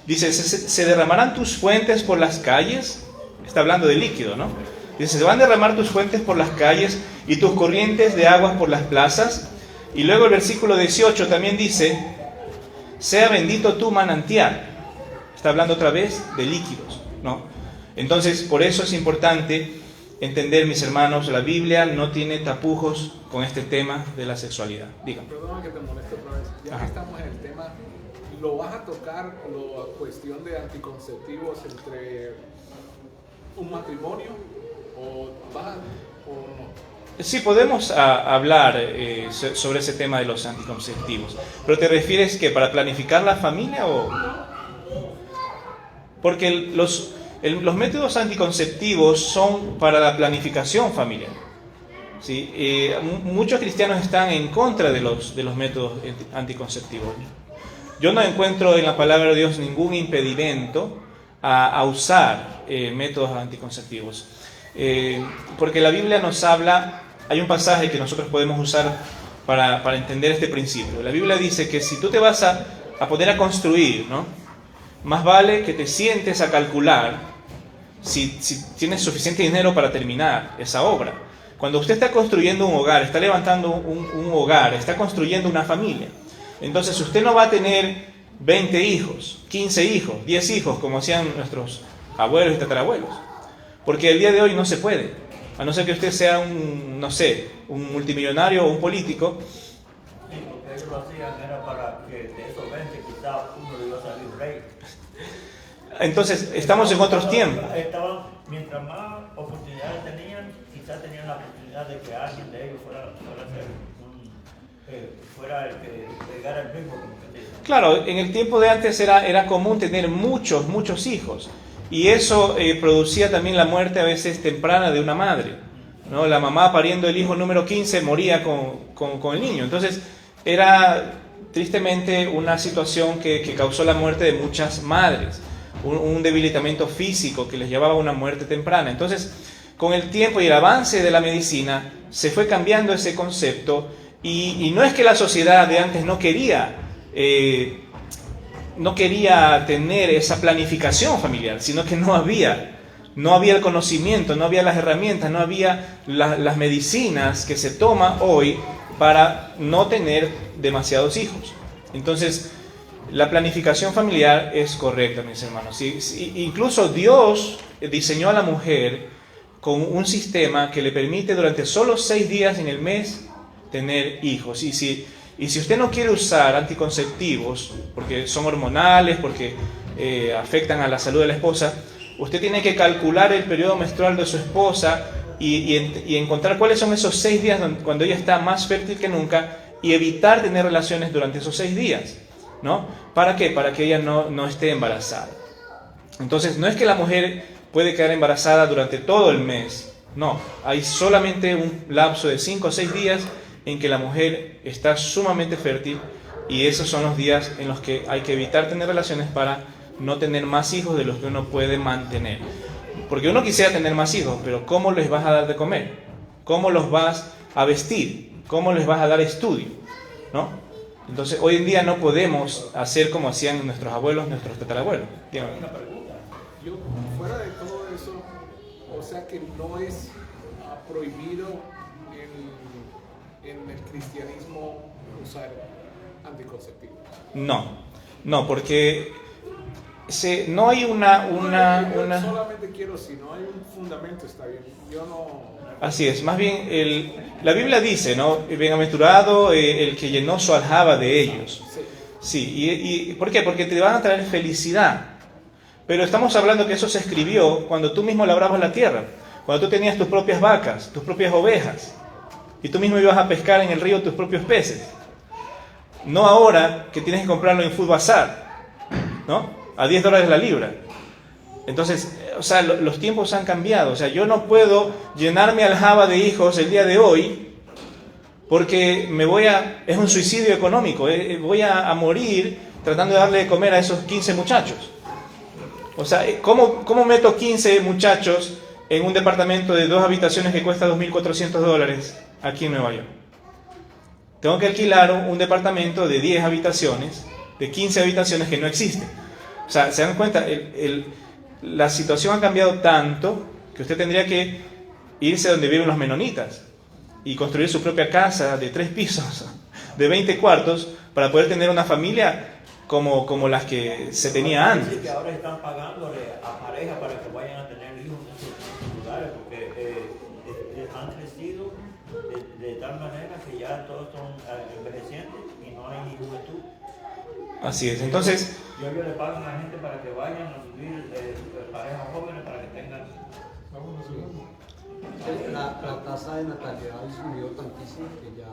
dice, se derramarán tus fuentes por las calles. Está hablando de líquido, ¿no? Dice, se van a derramar tus fuentes por las calles y tus corrientes de aguas por las plazas. Y luego el versículo 18 también dice, sea bendito tu manantial. Está hablando otra vez de líquidos, ¿no? Entonces, por eso es importante entender, mis hermanos, la Biblia no tiene tapujos con este tema de la sexualidad. Dígame. Perdona que te moleste otra vez. Ya que estamos en el tema, ¿lo vas a tocar la cuestión de anticonceptivos entre un matrimonio o no? Sí, podemos hablar sobre ese tema de los anticonceptivos, pero ¿te refieres que para planificar la familia o...? Porque los métodos anticonceptivos son para la planificación familiar, ¿sí? Muchos cristianos están en contra de los métodos anticonceptivos. Yo no encuentro en la palabra de Dios ningún impedimento a usar métodos anticonceptivos. Porque la Biblia nos habla, hay un pasaje que nosotros podemos usar para entender este principio. La Biblia dice que si tú te vas a poner a construir, ¿no? Más vale que te sientes a calcular si tienes suficiente dinero para terminar esa obra. Cuando usted está construyendo un hogar, está levantando un hogar, está construyendo una familia, entonces usted no va a tener 20 hijos, 15 hijos, 10 hijos, como hacían nuestros abuelos y tatarabuelos. Porque el día de hoy no se puede. A no ser que usted sea un multimillonario o un político. Sí, porque ellos lo hacían era para que de esos 20 quizás uno le iba a salir rey. Entonces, estamos en otros tiempos. Mientras más oportunidades tenían, quizás tenían la oportunidad de que alguien de ellos fuera el que pegara el mismo. Claro, en el tiempo de antes era común tener muchos hijos. Y eso producía también la muerte a veces temprana de una madre, ¿no? La mamá pariendo el hijo número 15 moría con el niño. Entonces era tristemente una situación que causó la muerte de muchas madres, un debilitamiento físico que les llevaba a una muerte temprana. Entonces, con el tiempo y el avance de la medicina se fue cambiando ese concepto y no es que la sociedad de antes no quería tener esa planificación familiar, sino que no había el conocimiento, no había las herramientas, no había las medicinas que se toma hoy para no tener demasiados hijos. Entonces, la planificación familiar es correcta, mis hermanos. Incluso Dios diseñó a la mujer con un sistema que le permite durante solo 6 días en el mes tener hijos. Y si usted no quiere usar anticonceptivos, porque son hormonales, porque afectan a la salud de la esposa, usted tiene que calcular el periodo menstrual de su esposa y encontrar cuáles son esos 6 días cuando ella está más fértil que nunca y evitar tener relaciones durante esos 6 días, ¿no? ¿Para qué? Para que ella no esté embarazada. Entonces, no es que la mujer puede quedar embarazada durante todo el mes, no. Hay solamente un lapso de 5 o 6 días en que la mujer está sumamente fértil y esos son los días en los que hay que evitar tener relaciones para no tener más hijos de los que uno puede mantener. Porque uno quisiera tener más hijos, pero ¿cómo les vas a dar de comer? ¿Cómo los vas a vestir? ¿Cómo les vas a dar estudio? ¿No? Entonces, hoy en día no podemos hacer como hacían nuestros abuelos, nuestros tatarabuelos. Una pregunta. Yo, fuera de todo eso, sea que no es prohibido en el cristianismo usar anticonceptivos. No, porque no hay una... Solamente quiero, si no hay un fundamento, está bien. Yo no... Así es, más bien la Biblia dice, ¿no? Bienaventurado el que llenó su aljaba de ellos. Sí, y ¿por qué? Porque te van a traer felicidad. Pero estamos hablando que eso se escribió cuando tú mismo labrabas la tierra, cuando tú tenías tus propias vacas, tus propias ovejas, y tú mismo ibas a pescar en el río tus propios peces. No ahora que tienes que comprarlo en Food Bazaar, ¿no? A $10 la libra. Entonces, o sea, los tiempos han cambiado. O sea, yo no puedo llenar mi aljaba de hijos el día de hoy porque es un suicidio económico. Voy a morir tratando de darle de comer a esos 15 muchachos. O sea, ¿cómo meto 15 muchachos en un departamento de 2 habitaciones que cuesta $2.400 aquí en Nueva York? Tengo que alquilar un departamento de 10 habitaciones, de 15 habitaciones que no existe. O sea, ¿se dan cuenta? La situación ha cambiado tanto que usted tendría que irse donde viven los menonitas y construir su propia casa de 3 pisos, de 20 cuartos, para poder tener una familia como las que se tenía antes. Que ahora están pagándole a parejas para que vayan a tener hijos en esos lugares, porque han crecido de tal manera que ya todos son envejecientes y no hay ni juventud. Así es, entonces... Ellos le pagan a la gente para que vayan a vivir parejas jóvenes para que tengan... La tasa de natalidad ha subido tantísimo que ya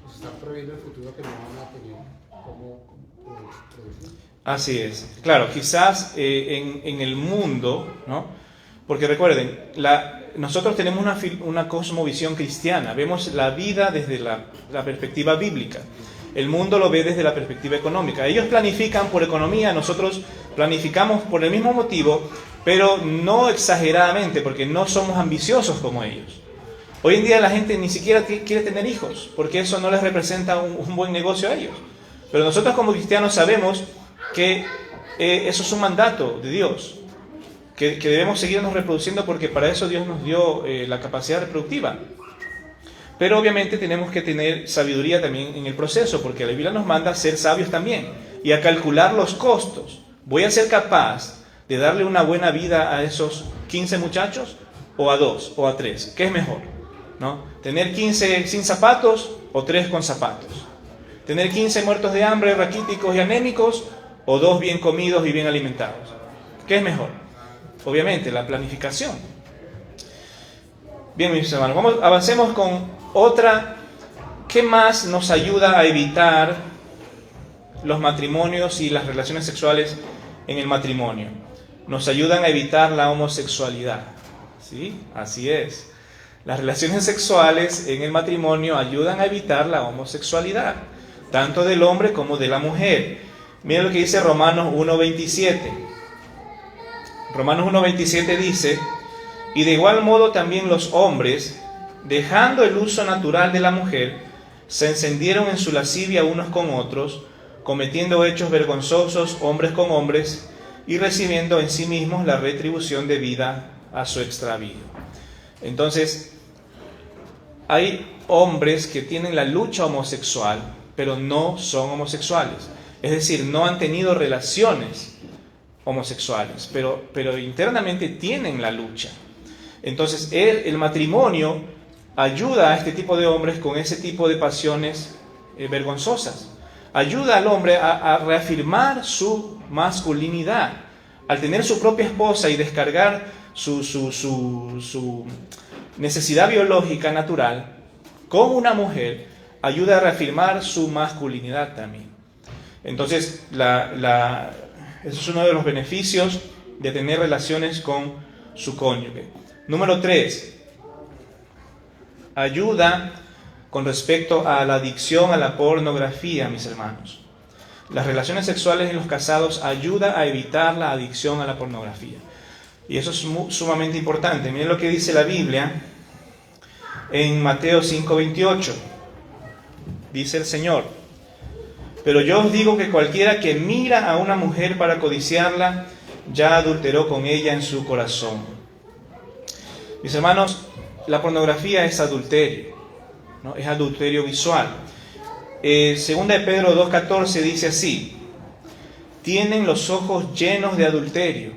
pues, está previendo el futuro que no van a tener cómo producir. Así es, claro, quizás en el mundo, ¿no? Porque recuerden, nosotros tenemos una cosmovisión cristiana, vemos la vida desde la perspectiva bíblica. El mundo lo ve desde la perspectiva económica. Ellos planifican por economía, nosotros planificamos por el mismo motivo, pero no exageradamente, porque no somos ambiciosos como ellos. Hoy en día la gente ni siquiera quiere tener hijos, porque eso no les representa un buen negocio a ellos. Pero nosotros como cristianos sabemos que eso es un mandato de Dios, que debemos seguirnos reproduciendo porque para eso Dios nos dio la capacidad reproductiva. Pero obviamente tenemos que tener sabiduría también en el proceso, porque la Biblia nos manda a ser sabios también y a calcular los costos. ¿Voy a ser capaz de darle una buena vida a esos 15 muchachos o a 2 o a 3? ¿Qué es mejor? ¿No? ¿Tener 15 sin zapatos o 3 con zapatos? ¿Tener 15 muertos de hambre, raquíticos y anémicos o 2 bien comidos y bien alimentados? ¿Qué es mejor? Obviamente la planificación. Bien, mis hermanos, avancemos con otra. ¿Qué más nos ayuda a evitar los matrimonios y las relaciones sexuales en el matrimonio? Nos ayudan a evitar la homosexualidad. ¿Sí? Así es. Las relaciones sexuales en el matrimonio ayudan a evitar la homosexualidad, tanto del hombre como de la mujer. Miren lo que dice Romanos 1:27. Romanos 1:27 dice: y de igual modo también los hombres, dejando el uso natural de la mujer, se encendieron en su lascivia unos con otros, cometiendo hechos vergonzosos hombres con hombres, y recibiendo en sí mismos la retribución debida a su extravío. Entonces, hay hombres que tienen la lucha homosexual, pero no son homosexuales. Es decir, no han tenido relaciones homosexuales, pero internamente tienen la lucha. Entonces, el matrimonio ayuda a este tipo de hombres con ese tipo de pasiones vergonzosas. Ayuda al hombre a reafirmar su masculinidad. Al tener su propia esposa y descargar su necesidad biológica natural con una mujer, ayuda a reafirmar su masculinidad también. Entonces, eso es uno de los beneficios de tener relaciones con su cónyuge. Número 3, ayuda con respecto a la adicción a la pornografía, mis hermanos. Las relaciones sexuales en los casados ayuda a evitar la adicción a la pornografía. Y eso es sumamente importante. Miren lo que dice la Biblia en Mateo 5:28. Dice el Señor: pero yo os digo que cualquiera que mira a una mujer para codiciarla, ya adulteró con ella en su corazón. Mis hermanos, la pornografía es adulterio, ¿no? Es adulterio visual. Segunda de Pedro 2:14 dice así: tienen los ojos llenos de adulterio,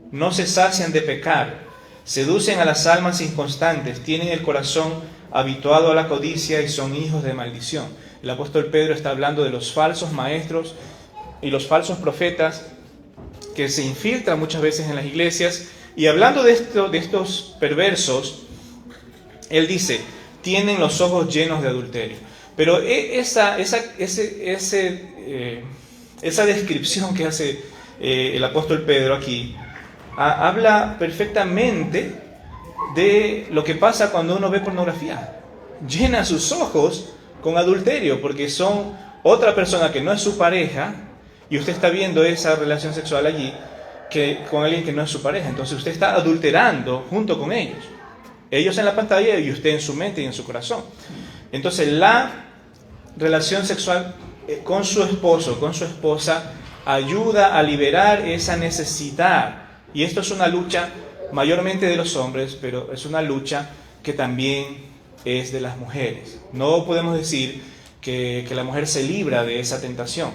no se sacian de pecar, seducen a las almas inconstantes, tienen el corazón habituado a la codicia y son hijos de maldición. El apóstol Pedro está hablando de los falsos maestros y los falsos profetas que se infiltran muchas veces en las iglesias, y hablando de estos perversos, él dice, tienen los ojos llenos de adulterio. Pero esa descripción que hace el apóstol Pedro aquí, habla perfectamente de lo que pasa cuando uno ve pornografía. Llena sus ojos con adulterio, porque son otra persona que no es su pareja, y usted está viendo esa relación sexual allí con alguien que no es su pareja. Entonces usted está adulterando junto con ellos. Ellos en la pantalla y usted en su mente y en su corazón. Entonces la relación sexual con su esposo, con su esposa, ayuda a liberar esa necesidad. Y esto es una lucha mayormente de los hombres, pero es una lucha que también es de las mujeres. No podemos decir que la mujer se libra de esa tentación.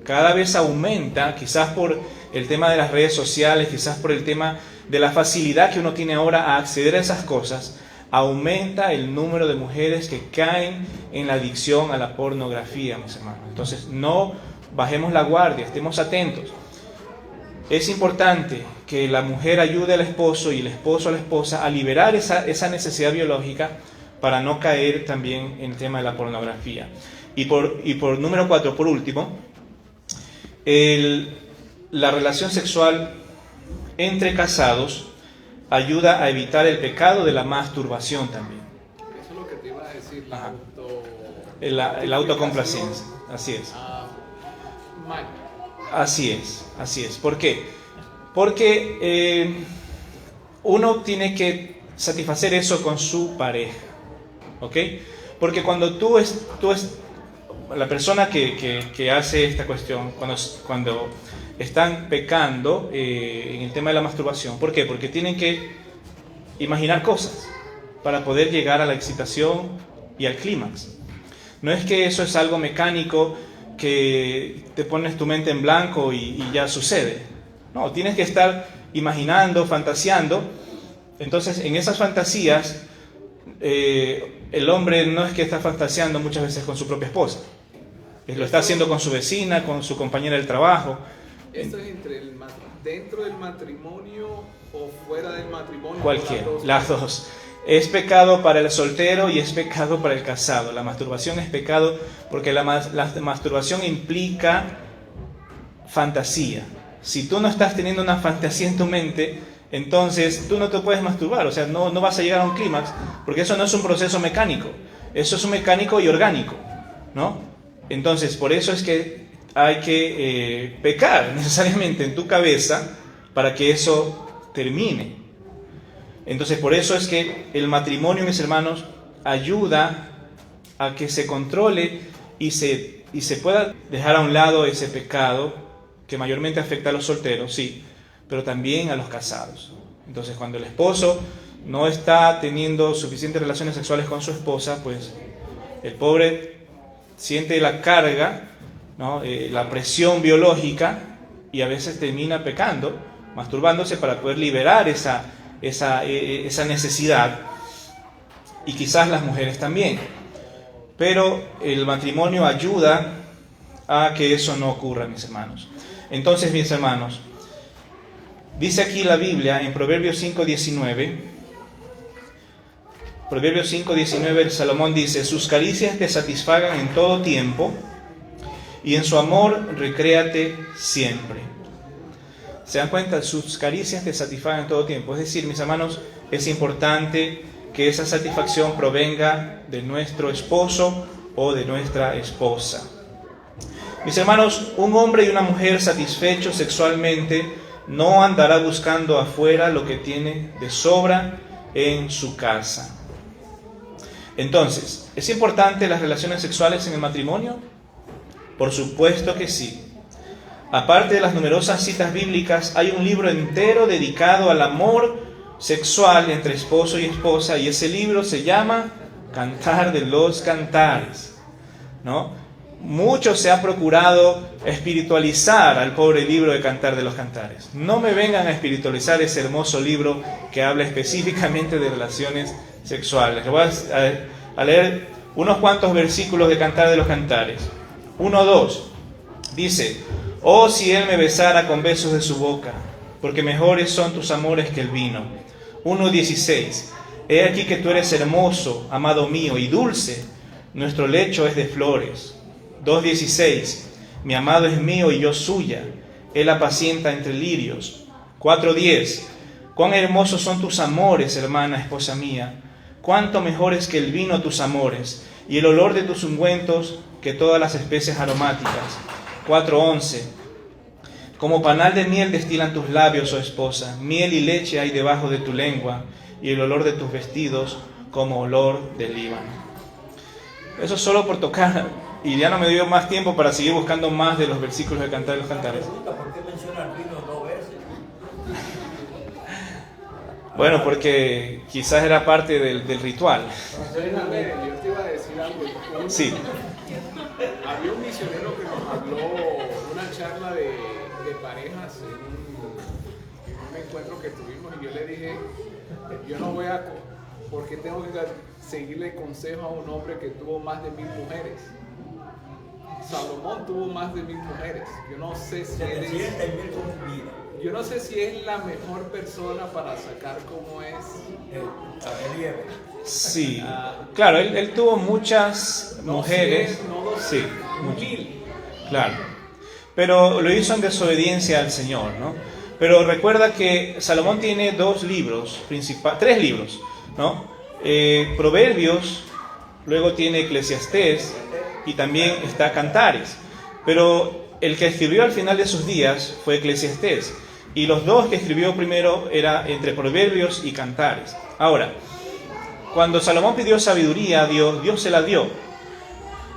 Cada vez aumenta, quizás por el tema de las redes sociales, quizás por el tema de la facilidad que uno tiene ahora a acceder a esas cosas, aumenta el número de mujeres que caen en la adicción a la pornografía, mis hermanos. Entonces, no bajemos la guardia, estemos atentos. Es importante que la mujer ayude al esposo y el esposo a la esposa a liberar esa necesidad biológica para no caer también en el tema de la pornografía. Y por número 4, por último, la relación sexual entre casados ayuda a evitar el pecado de la masturbación también. Eso es lo que te iba a decir, la autocomplacencia. Así es. Así es. ¿Por qué? Porque uno tiene que satisfacer eso con su pareja, ¿ok? Porque cuando la persona que hace esta cuestión, cuando están pecando en el tema de la masturbación, ¿por qué? Porque tienen que imaginar cosas para poder llegar a la excitación y al clímax. No es que eso es algo mecánico que te pones tu mente en blanco y ya sucede. No, tienes que estar imaginando, fantaseando. Entonces, en esas fantasías, el hombre no es que está fantaseando muchas veces con su propia esposa. Lo está haciendo con su vecina, con su compañera del trabajo. ¿Esto es dentro del matrimonio o fuera del matrimonio? Cualquiera, las dos. Es pecado para el soltero y es pecado para el casado. La masturbación es pecado porque la masturbación implica fantasía. Si tú no estás teniendo una fantasía en tu mente, entonces tú no te puedes masturbar. O sea, no vas a llegar a un clímax, porque eso no es un proceso mecánico. Eso es un mecánico y orgánico, ¿no? Entonces, por eso es que hay que pecar necesariamente en tu cabeza para que eso termine. Entonces, por eso es que el matrimonio, mis hermanos, ayuda a que se controle y se pueda dejar a un lado ese pecado que mayormente afecta a los solteros, sí, pero también a los casados. Entonces, cuando el esposo no está teniendo suficientes relaciones sexuales con su esposa, pues el pobre siente la carga, ¿no? La presión biológica, y a veces termina pecando, masturbándose para poder liberar esa necesidad, y quizás las mujeres también. Pero el matrimonio ayuda a que eso no ocurra, mis hermanos. Entonces, mis hermanos, dice aquí la Biblia en Proverbios 5:19, el Salomón dice: sus caricias te satisfagan en todo tiempo, y en su amor recréate siempre. ¿Se dan cuenta? Sus caricias te satisfagan en todo tiempo. Es decir, mis hermanos, es importante que esa satisfacción provenga de nuestro esposo o de nuestra esposa. Mis hermanos, un hombre y una mujer satisfechos sexualmente no andará buscando afuera lo que tiene de sobra en su casa. Entonces, ¿es importante las relaciones sexuales en el matrimonio? Por supuesto que sí. Aparte de las numerosas citas bíblicas, hay un libro entero dedicado al amor sexual entre esposo y esposa, y ese libro se llama Cantar de los Cantares, ¿no? Mucho se ha procurado espiritualizar al pobre libro de Cantar de los Cantares. No me vengan a espiritualizar ese hermoso libro que habla específicamente de relaciones sexuales. Le voy a leer unos cuantos versículos de Cantar de los Cantares. 1:2 dice: oh, si él me besara con besos de su boca, porque mejores son tus amores que el vino. 1:16 he aquí que tú eres hermoso, amado mío, y dulce, nuestro lecho es de flores. 2:16 mi amado es mío y yo suya, él apacienta entre lirios. 4:10 cuán hermosos son tus amores, hermana, esposa mía, cuánto mejores que el vino tus amores, y el olor de tus ungüentos que todas las especies aromáticas. 4:11 como panal de miel destilan tus labios, oh esposa, miel y leche hay debajo de tu lengua, y el olor de tus vestidos como olor del Líbano. Eso solo por tocar, y ya no me dio más tiempo para seguir buscando más de los versículos de Cantar de los Cantares. ¿Por qué menciona el vino 2 veces? Bueno, porque quizás era parte del ritual. Yo te iba a decir algo. Sí. Había un misionero que nos habló una charla de parejas en un encuentro que tuvimos, y yo le dije, yo no voy a, porque tengo que seguirle consejo a un hombre que tuvo más de 1000 mujeres. Salomón tuvo más de 1000 mujeres. Yo no sé si yo no sé si es la mejor persona para sacar cómo es. Sí, claro, él tuvo muchas mujeres. Sí, mil. Claro. Pero lo hizo en desobediencia al Señor, ¿no? Pero recuerda que Salomón tiene 2 libros principales, 3 libros, ¿no? Proverbios, luego tiene Eclesiastés y también está Cantares. Pero el que escribió al final de sus días fue Eclesiastés. Y los 2 que escribió primero era entre Proverbios y Cantares. Ahora, cuando Salomón pidió sabiduría a Dios, Dios se la dio.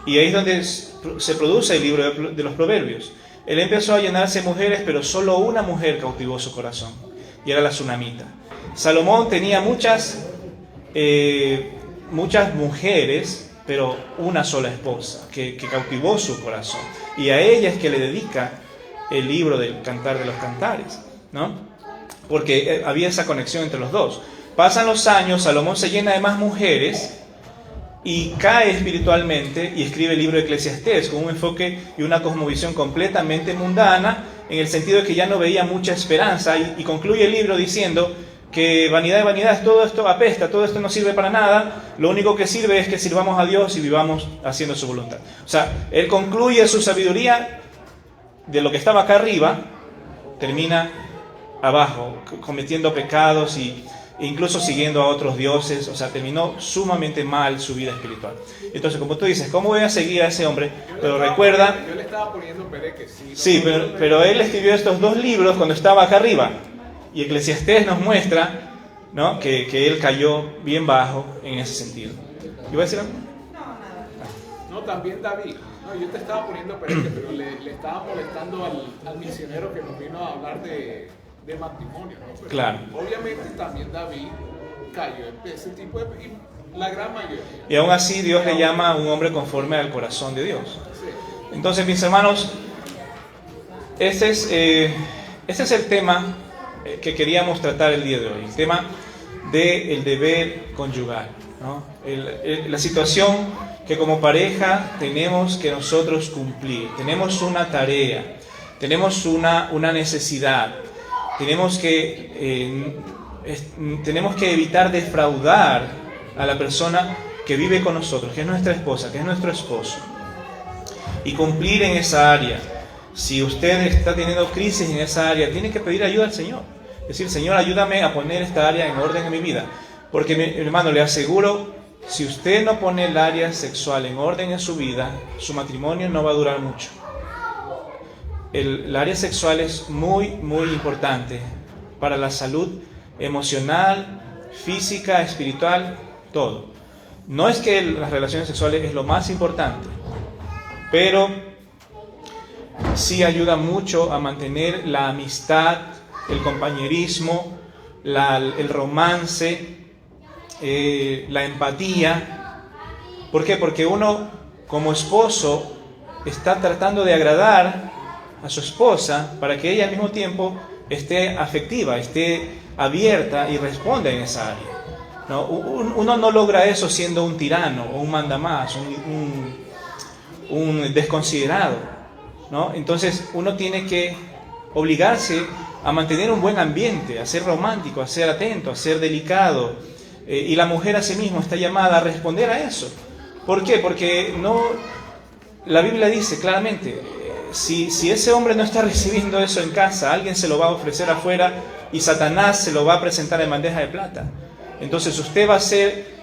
Y ahí es donde se produce el libro de los Proverbios. Él empezó a llenarse de mujeres, pero solo una mujer cautivó su corazón, y era la Sunamita. Salomón tenía muchas mujeres, pero una sola esposa, que cautivó su corazón. Y a ella es que le dedica el libro del Cantar de los Cantares, ¿no? Porque había esa conexión entre los dos. Pasan los años, Salomón se llena de más mujeres y cae espiritualmente y escribe el libro de Eclesiastés con un enfoque y una cosmovisión completamente mundana, en el sentido de que ya no veía mucha esperanza, y concluye el libro diciendo que vanidad de vanidades, todo esto apesta, todo esto no sirve para nada, lo único que sirve es que sirvamos a Dios y vivamos haciendo su voluntad. O sea, él concluye su sabiduría de lo que estaba acá arriba, termina abajo, cometiendo pecados e incluso siguiendo a otros dioses. O sea, terminó sumamente mal su vida espiritual. Entonces, como tú dices, ¿cómo voy a seguir a ese hombre? Pero recuerda... Yo le estaba poniendo pereques. Sí, pero él escribió estos 2 libros cuando estaba acá arriba. Y Eclesiastés nos muestra, ¿no?, que él cayó bien bajo en ese sentido. ¿Iba a decir algo? No, también David. No, yo te estaba poniendo pereques, pero le estaba molestando al misionero que nos vino a hablar de matrimonio, ¿no? Pero claro. Obviamente también David cayó en ese tipo de... la gran mayoría. Y aún así Dios le llama a un hombre conforme al corazón de Dios. Sí. Entonces, mis hermanos, este es el tema que queríamos tratar el día de hoy. El tema del deber conyugal, ¿no? La situación que como pareja tenemos que nosotros cumplir. Tenemos una tarea, tenemos una necesidad. Tenemos que evitar defraudar a la persona que vive con nosotros, que es nuestra esposa, que es nuestro esposo, y cumplir en esa área. Si usted está teniendo crisis en esa área, tiene que pedir ayuda al Señor. Es decir, Señor, ayúdame a poner esta área en orden en mi vida. Porque, mi hermano, le aseguro, si usted no pone el área sexual en orden en su vida, su matrimonio no va a durar mucho. El área sexual es muy, muy importante para la salud emocional, física, espiritual, todo. No es que las relaciones sexuales es lo más importante, pero sí ayuda mucho a mantener la amistad, el compañerismo, el romance, la empatía. ¿Por qué? Porque uno como esposo está tratando de agradar a su esposa para que ella al mismo tiempo esté afectiva, esté abierta y responda en esa área, ¿no? Uno no logra eso siendo un tirano o un mandamás, un desconsiderado, ¿no? Entonces uno tiene que obligarse a mantener un buen ambiente, a ser romántico, a ser atento, a ser delicado, y la mujer asimismo está llamada a responder a eso. ¿Por qué? Porque la Biblia dice claramente, si ese hombre no está recibiendo eso en casa, alguien se lo va a ofrecer afuera y Satanás se lo va a presentar en bandeja de plata. Entonces usted va a ser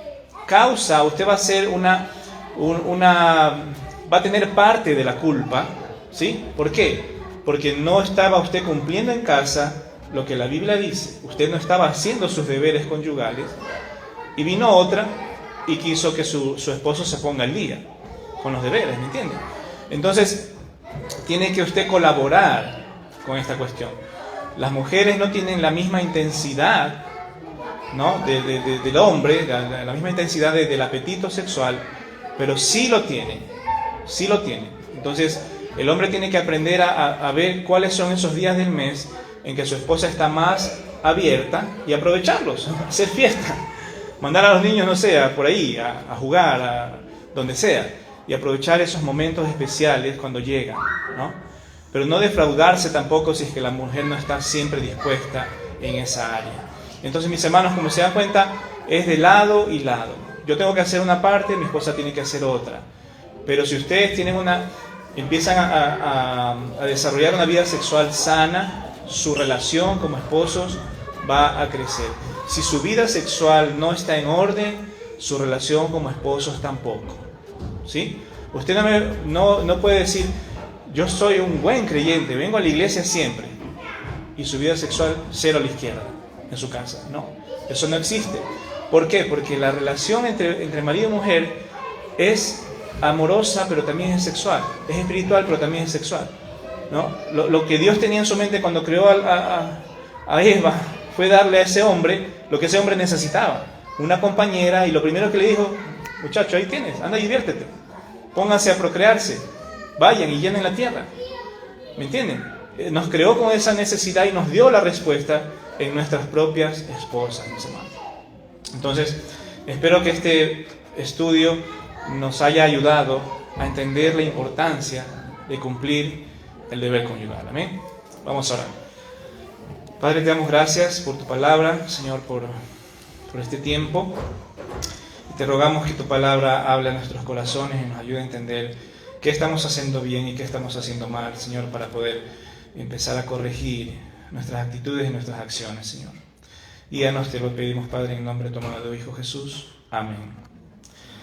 causa, usted va a ser va a tener parte de la culpa, ¿sí? ¿Por qué? Porque no estaba usted cumpliendo en casa lo que la Biblia dice. Usted no estaba haciendo sus deberes conyugales y vino otra y quiso que su esposo se ponga al día con los deberes, ¿me entiende? Entonces tiene que usted colaborar con esta cuestión. Las mujeres no tienen la misma intensidad, ¿no?, del hombre, la misma intensidad del apetito sexual, pero sí lo tienen, sí lo tienen. Entonces el hombre tiene que aprender a ver cuáles son esos días del mes en que su esposa está más abierta y aprovecharlos, hacer fiesta, mandar a los niños, no sé, por ahí, a jugar, a donde sea, y aprovechar esos momentos especiales cuando llegan, ¿no? Pero no defraudarse tampoco si es que la mujer no está siempre dispuesta en esa área. Entonces, mis hermanos, como se dan cuenta, es de lado y lado. Yo tengo que hacer una parte, mi esposa tiene que hacer otra. Pero si ustedes empiezan a desarrollar una vida sexual sana, su relación como esposos va a crecer. Si su vida sexual no está en orden, su relación como esposos tampoco, ¿sí? Usted no puede decir, yo soy un buen creyente, vengo a la iglesia siempre, y su vida sexual cero a la izquierda en su casa. No, eso no existe. ¿Por qué? Porque la relación entre marido y mujer es amorosa, pero también es sexual. Es espiritual, pero también es sexual, ¿no? Lo que Dios tenía en su mente cuando creó a Eva fue darle a ese hombre lo que ese hombre necesitaba, una compañera, y lo primero que le dijo, muchacho, ahí tienes, anda y diviértete, pónganse a procrearse, vayan y llenen la tierra. ¿Me entienden? Nos creó con esa necesidad y nos dio la respuesta en nuestras propias esposas, mis hermanos. Entonces, espero que este estudio nos haya ayudado a entender la importancia de cumplir el deber conyugal. Amén. Vamos a orar. Padre, te damos gracias por tu palabra, Señor, por este tiempo. Y te rogamos que tu palabra hable a nuestros corazones y nos ayude a entender qué estamos haciendo bien y qué estamos haciendo mal, Señor, para poder empezar a corregir nuestras actitudes y nuestras acciones, Señor. Y a nos te lo pedimos, Padre, en nombre de tu amado Hijo Jesús. Amén.